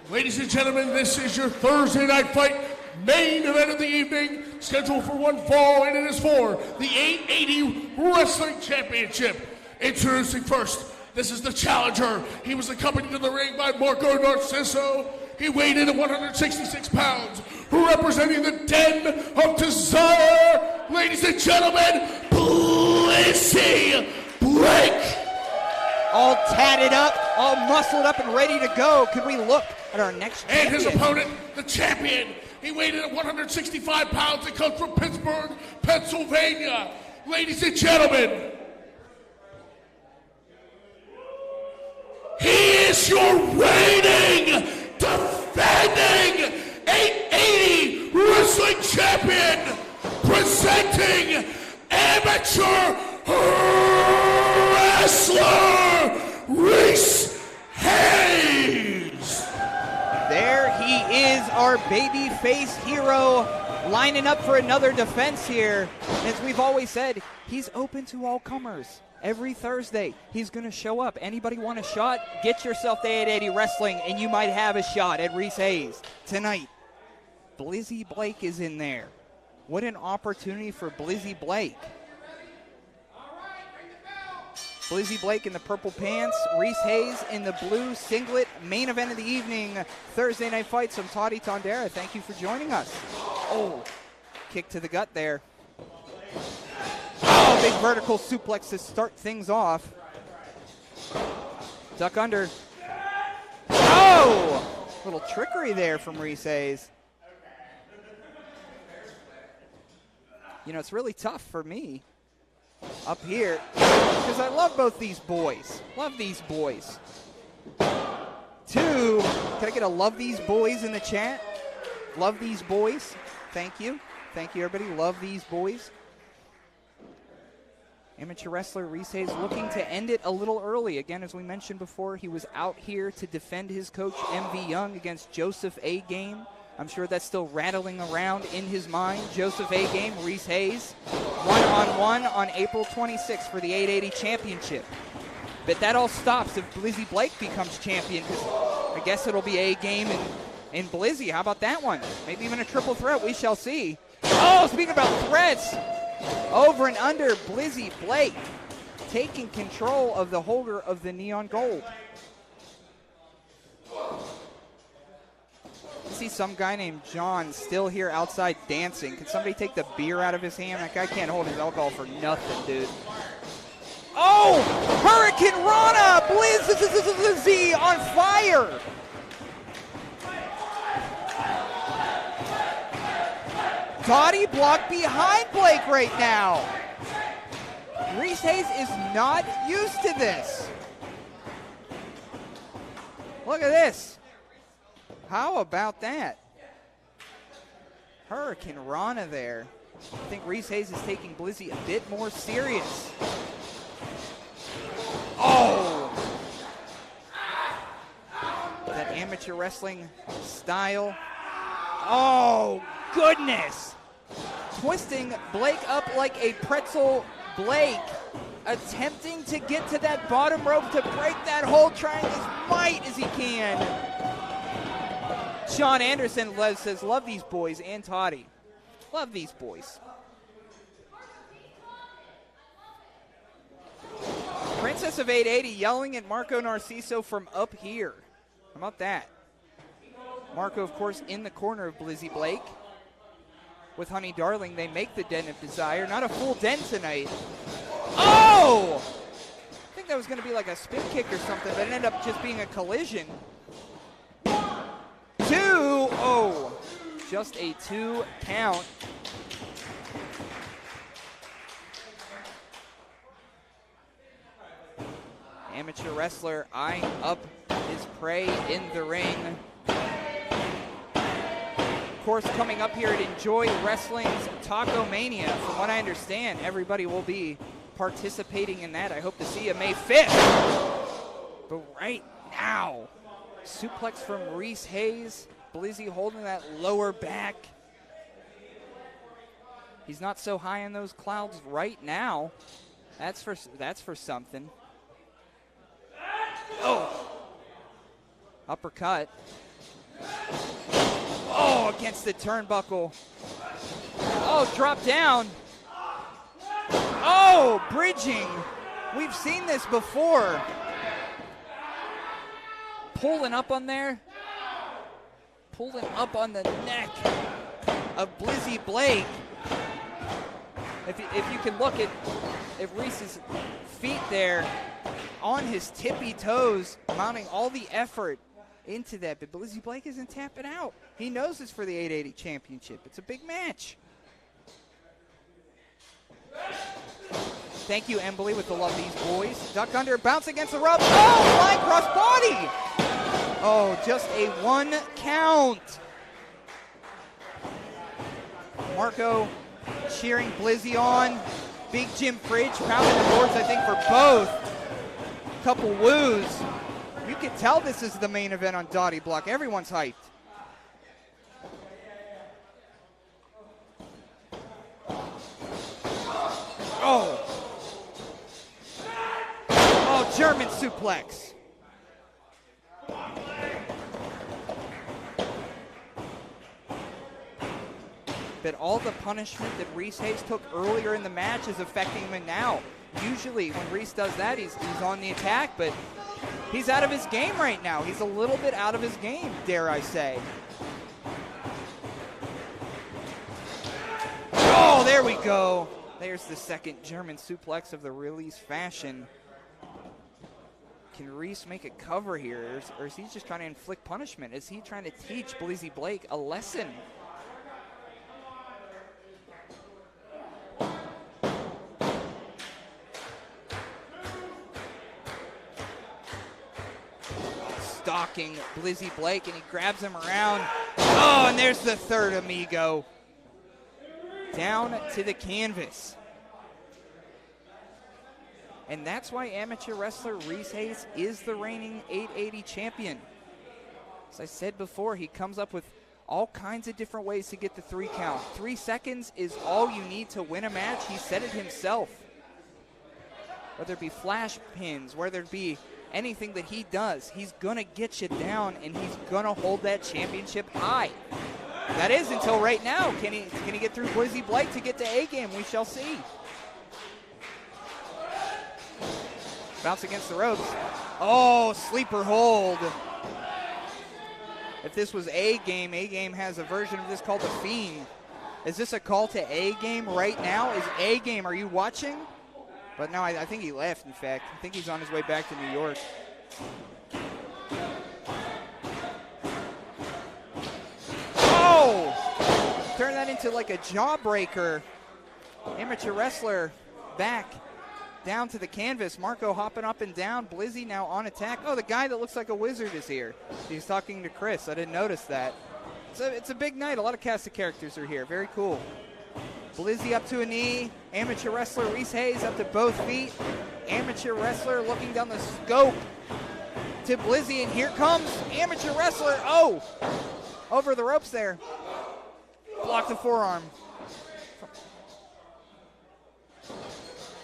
Ladies and gentlemen, this is your Thursday Night Fight main event of the evening, scheduled for one fall, and it is for the 880 Wrestling Championship. Introducing first, this is the challenger. He was accompanied to the ring by Marco Narciso. He weighed in at 166 pounds, representing the Den of Desire. Ladies and gentlemen, Blizzy Blake. All tatted up, all muscled up and ready to go. Could we look at our next champion? And his opponent, the champion. He weighed in at 165 pounds and comes from Pittsburgh, Pennsylvania. Ladies and gentlemen, he is your reigning, defending 880 Wrestling Champion, presenting amateur wrestler Reese Hayes. There he is, our babyface hero, lining up for another defense here. As we've always said, he's open to all comers. Every Thursday, he's going to show up. Anybody want a shot? Get yourself to 880 Wrestling, and you might have a shot at Reese Hayes. Tonight, Blizzy Blake is in there. What an opportunity for Blizzy Blake. Blizzy Blake in the purple pants, Reese Hayes in the blue singlet. Main event of the evening, Thursday Night Fights from Toddy Tondera. Thank you for joining us. Oh, kick to the gut there. Oh, big vertical suplex to start things off. Duck under. Oh, little trickery there from Reese Hayes. You know, it's really tough for me up here because I love both these boys. Love these boys. Two, can I get a love these boys in the chat? Love these boys. Thank you. Thank you, everybody. Love these boys. Amateur wrestler Reese Hayes looking to end it a little early. Again, as we mentioned before, he was out here to defend his coach, MV Young, against Joseph A. Game. I'm sure that's still rattling around in his mind. Joseph A. Game, Reese Hayes, one-on-one on April 26th for the 880 championship. But that all stops if Blizzy Blake becomes champion, because I guess it'll be A. Game and Blizzy. How about that one? Maybe even a triple threat. We shall see. Oh, speaking about threats, over and under, Blizzy Blake taking control of the holder of the neon gold. I see some guy named John still here outside dancing. Can somebody take the beer out of his hand? That guy can't hold his alcohol for nothing, dude. Oh! Hurricane Rana! Blizzy on fire! Dottie blocked behind Blake right now. Reese Hayes is not used to this. Look at this. How about that? Hurricane Rana there. I think Reese Hayes is taking Blizzy a bit more serious. Oh! That amateur wrestling style. Oh, goodness! Twisting Blake up like a pretzel. Blake attempting to get to that bottom rope to break that hold, trying as might as he can. Sean Anderson says, love these boys, and Toddy. Love these boys. Princess of 880 yelling at Marco Narciso from up here. How about that? Marco, of course, in the corner of Blizzy Blake. With Honey Darling, they make the Den of Desire. Not a full den tonight. Oh! I think that was going to be like a spin kick or something, but it ended up just being a collision. 2. Oh, just a 2 count. Amateur wrestler eyeing up his prey in the ring. Of course, coming up here at Enjoy Wrestling's Taco Mania, from what I understand, everybody will be participating in that. I hope to see you May 5th. But right now, suplex from Reese Hayes. Blizzy holding that lower back. He's not so high in those clouds right now. That's for something. Oh! Uppercut. Oh, against the turnbuckle. Oh, drop down. Oh, bridging. We've seen this before. Pulling up on there. Pulling up on the neck of Blizzy Blake. If you can look at Reese's feet there on his tippy toes, mounting all the effort into that. But Blizzy Blake isn't tapping out. He knows it's for the 880 championship. It's a big match. Thank you, Emily, with the love these boys. Duck under, bounce against the rope. Oh, flying cross body. Oh, just a 1 count. Marco cheering Blizzy on. Big Jim Fridge pounding the boards, I think, for both. Couple woos. You can tell this is the main event on Dottie Block. Everyone's hyped. Oh. Oh, German suplex. But all the punishment that Reese Hayes took earlier in the match is affecting him now. Usually when Reese does that, he's on the attack, but he's out of his game right now. He's a little bit out of his game, dare I say. Oh, there we go. There's the second German suplex of the release fashion. Can Reese make a cover here, or is he just trying to inflict punishment? Is he trying to teach Blizzy Blake a lesson? Stalking Blizzy Blake, and he grabs him around. Oh, and there's the third amigo. Down to the canvas. And that's why amateur wrestler Reese Hayes is the reigning 880 champion. As I said before, he comes up with all kinds of different ways to get the 3 count. 3 seconds is all you need to win a match. He said it himself. Whether it be flash pins, whether it be anything that he does, he's going to get you down, and he's going to hold that championship high. That is until right now. Can he get through Blizzy Blake to get to A-game? We shall see. Bounce against the ropes. Oh, sleeper hold. If this was A-game has a version of this called the Fiend. Is this a call to A-game right now? Is A-game, are you watching? But no, I think he left, in fact. I think he's on his way back to New York. Oh! Turn that into like a jawbreaker. Amateur wrestler back down to the canvas. Marco hopping up and down. Blizzy now on attack. Oh, the guy that looks like a wizard is here. He's talking to Chris. I didn't notice that. It's a big night. A lot of cast of characters are here. Very cool. Blizzy up to a knee. Amateur wrestler Reese Hayes up to both feet. Amateur wrestler looking down the scope to Blizzy, and here comes amateur wrestler. Oh, over the ropes there. Block the forearm.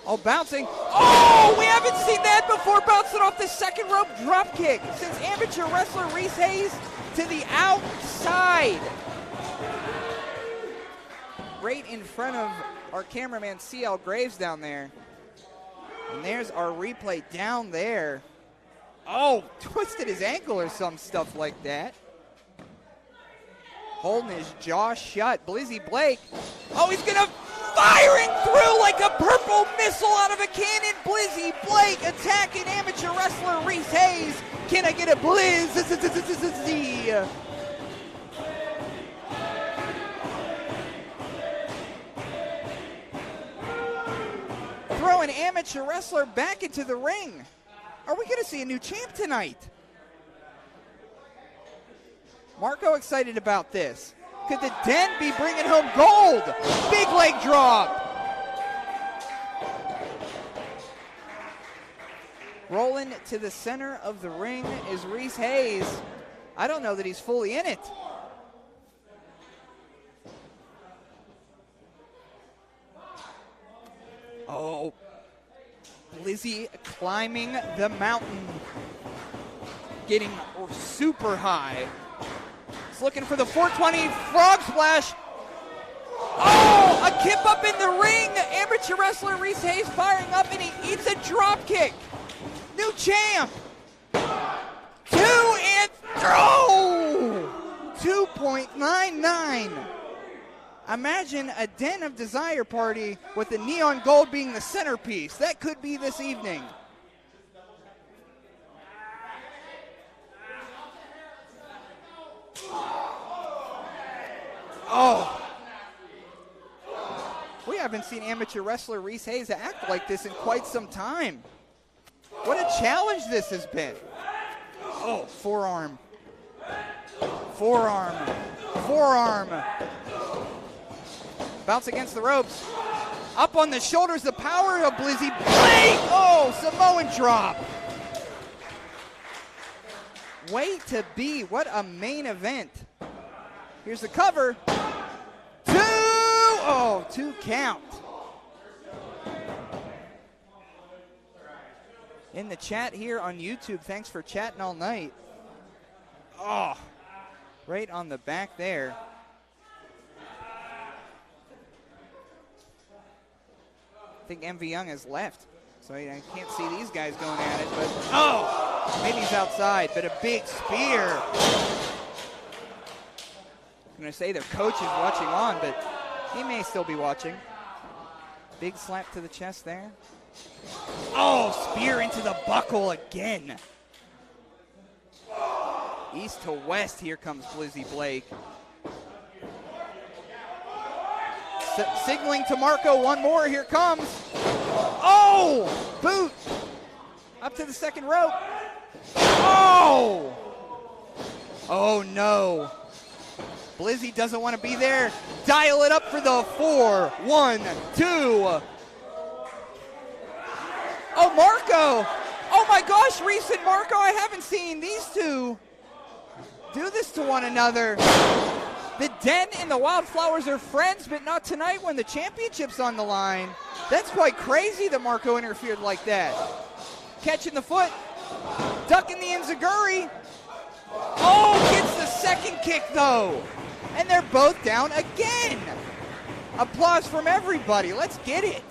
Oh, bouncing. Oh, we haven't seen that before. Bouncing off the second rope drop kick. Since amateur wrestler Reese Hayes to the outside. Right in front of our cameraman CL Graves down there. And there's our replay down there. Oh, twisted his ankle or some stuff like that. Holding his jaw shut. Blizzy Blake. Oh, he's gonna firing through like a purple missile out of a cannon. Blizzy Blake attacking amateur wrestler Reese Hayes. Can I get a blizz? Throw an amateur wrestler back into the ring. Are we going to see a new champ tonight? Marco excited about this. Could the Den be bringing home gold? Big leg drop. Rolling to the center of the ring is Reese Hayes. I don't know that he's fully in it. Oh, Blizzy climbing the mountain, getting super high. He's looking for the 420 frog splash. Oh, a kip up in the ring. Amateur wrestler Reese Hayes firing up, and he eats a drop kick. New champ. 2 and throw. 2.99. Imagine a Den of Desire party with the neon gold being the centerpiece. That could be this evening. Oh. We haven't seen amateur wrestler Reese Hayes act like this in quite some time. What a challenge this has been. Oh, forearm. Forearm. Forearm. Bounce against the ropes. Up on the shoulders, the power of Blizzy Blake. Oh, Samoan drop. Way to be. What a main event. Here's the cover. 2. Oh, 2 count. In the chat here on YouTube, thanks for chatting all night. Oh, right on the back there. I think MV Young has left. So I can't see these guys going at it, but oh, maybe he's outside, but a big spear. I'm going to say their coach is watching on, but he may still be watching. Big slap to the chest there. Oh, spear into the buckle again. East to west, here comes Blizzy Blake. Signaling to Marco, one more, here comes. Oh, boot. Up to the second rope. Oh. Oh no. Blizzy doesn't want to be there. Dial it up for the 4, 1, 2. Oh, Marco. Oh my gosh, Reese and Marco, I haven't seen these two do this to one another. The Den and the Wildflowers are friends, but not tonight when the championship's on the line. That's quite crazy that Marco interfered like that. Catching the foot, ducking the enziguri. Oh, gets the second kick though. And they're both down again. Applause from everybody. Let's get it.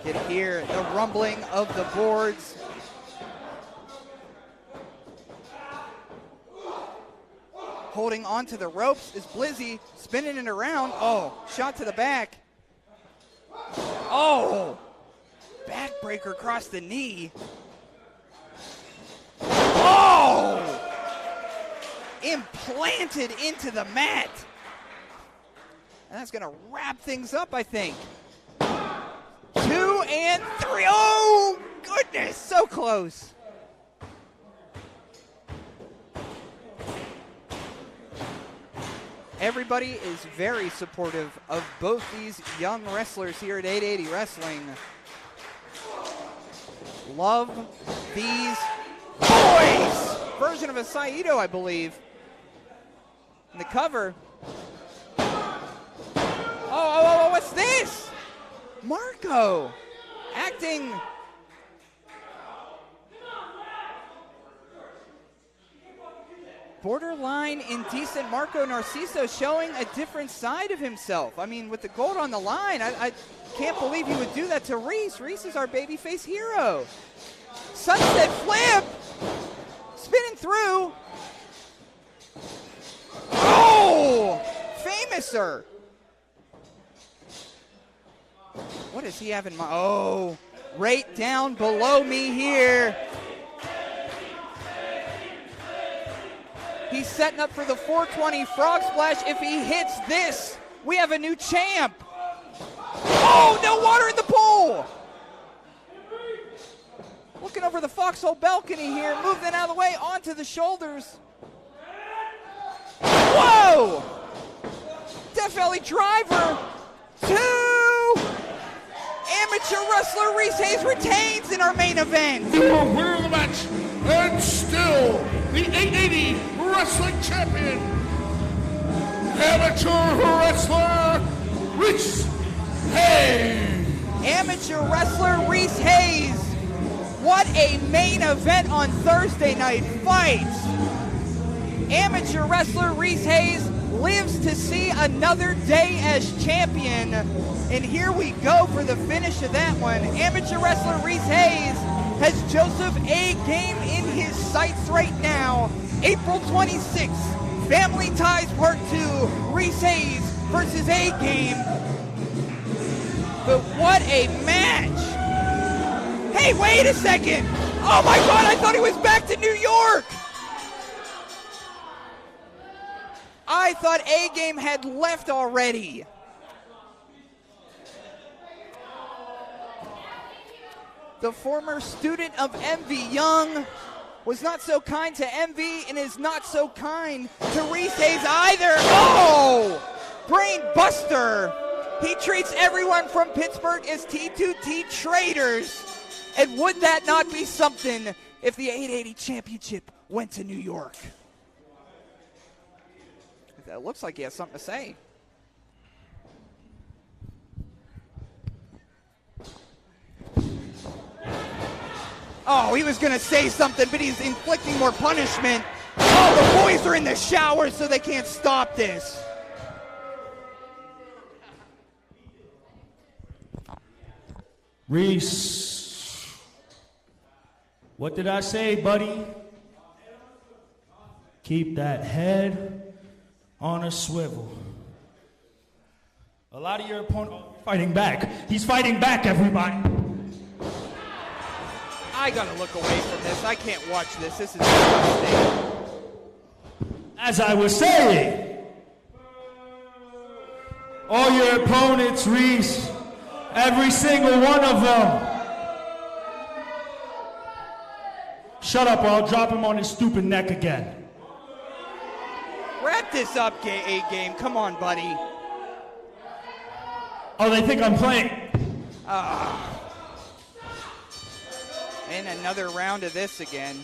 Get here the rumbling of the boards. Holding onto the ropes is Blizzy, spinning it around. Oh, shot to the back. Oh, backbreaker across the knee. Oh, implanted into the mat. And that's going to wrap things up, I think. 2 and 3. Oh, goodness, so close. Everybody is very supportive of both these young wrestlers here at 880 Wrestling. Love these boys! Version of a Saito, I believe. In the cover. Oh, what's this? Marco acting. Borderline indecent. Marco Narciso showing a different side of himself. I mean, with the gold on the line, I can't believe he would do that to Reese. Reese is our babyface hero. Sunset flip! Spinning through. Oh! Famouser! What does he have in mind? Oh, right down below me here. He's setting up for the 420 frog splash. If he hits this, we have a new champ. Oh, no water in the pool. Looking over the foxhole balcony here, moving out of the way onto the shoulders. Whoa! Death Valley driver. 2. Amateur wrestler Reese Hayes retains in our main event. The winner of the match, and still the 880 Wrestling Champion, Amateur Wrestler Reese Hayes. Amateur wrestler Reese Hayes. What a main event on Thursday night fights. Amateur wrestler Reese Hayes lives to see another day as champion. And here we go for the finish of that one. Amateur wrestler Reese Hayes has Joseph A. Game in his sights right now. April 26th, Family Ties Part 2, Reese Hayes versus A. Game. But what a match! Hey, wait a second! Oh my God, I thought he was back to New York! I thought A. Game had left already. The former student of Envy Young was not so kind to Envy and is not so kind to Reese Hayes either. Oh! Brain buster. He treats everyone from Pittsburgh as T2T traitors. And would that not be something if the 880 championship went to New York? It looks like he has something to say. Oh, he was going to say something, but he's inflicting more punishment. Oh, the boys are in the shower, so they can't stop this. Reese, what did I say, buddy? Keep that head on a swivel. A lot of your opponents are fighting back. He's fighting back, everybody. I gotta look away from this. I can't watch this. This is disgusting. As I was saying, all your opponents, Reese, every single one of them. Shut up or I'll drop him on his stupid neck again. Wrap this up, A-Game. Come on, buddy. Oh, they think I'm playing. And another round of this again.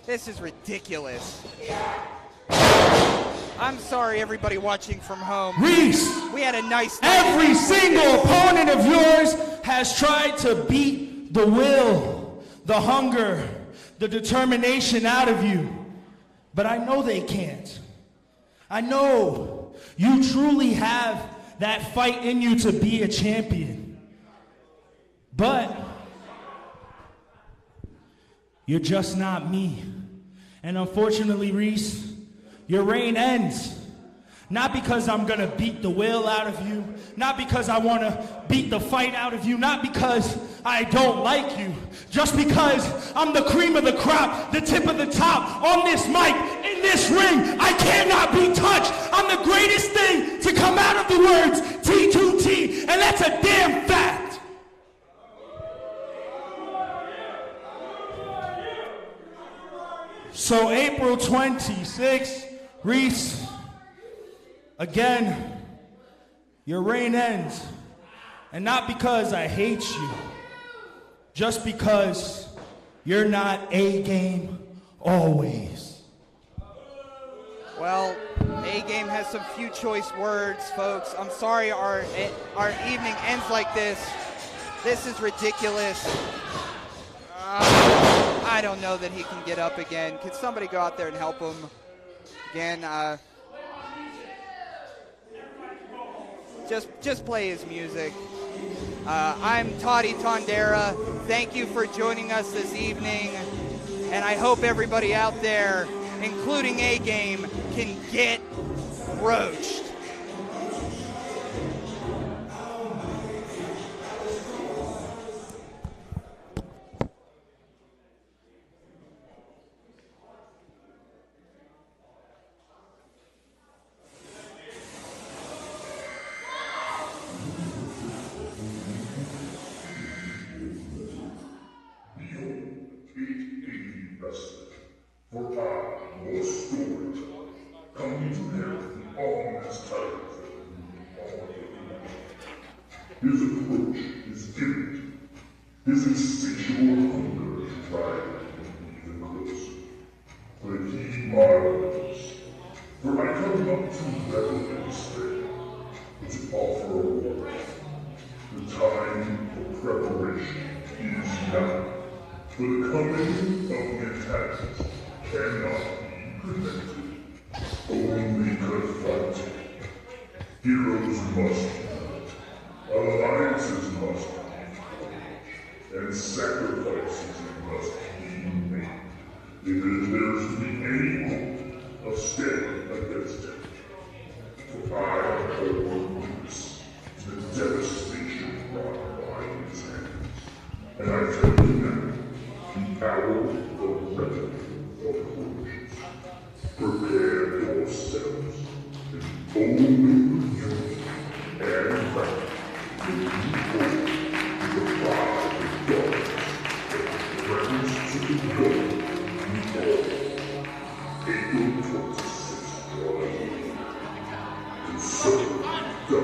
This is ridiculous. I'm sorry, everybody watching from home. Reese! We had a nice night. Every single opponent of yours has tried to beat the will, the hunger, the determination out of you. But I know they can't. I know you truly have that fight in you to be a champion. But you're just not me. And unfortunately, Reese, your reign ends. Not because I'm gonna beat the will out of you, not because I wanna beat the fight out of you, not because I don't like you, just because I'm the cream of the crop, the tip of the top, on this mic, in this ring, I cannot be touched. I'm the greatest thing to come out of the words T2T, and that's a damn fact. So April 26th, Reese, again, your reign ends. And not because I hate you, just because you're not A-Game always. Well, A-Game has some few choice words, folks. I'm sorry our evening ends like this. This is ridiculous. I don't know that he can get up again. Can somebody go out there and help him? Again, just play his music. I'm Toddy Tondera. Thank you for joining us this evening. And I hope everybody out there, including A-Game, can get roached. For time more stories coming to him on his title. His approach is different. His insatiable hunger is driving even closer. But he marvels. For I come not to revel in despair, but to offer a warning. The time for preparation is now. For the coming of the attackers cannot be prevented, only confronted. Heroes must be, alliances must be, and sacrifices must be made. If there is to be any hope of standing against him. For I hold witness to the devastation brought by his hands. And I tell you now, the hour of reckoning approaches. Prepare yourselves, and only you and right will be born to the pride of gods and reverence to the goal we all. April 26th, and so, go.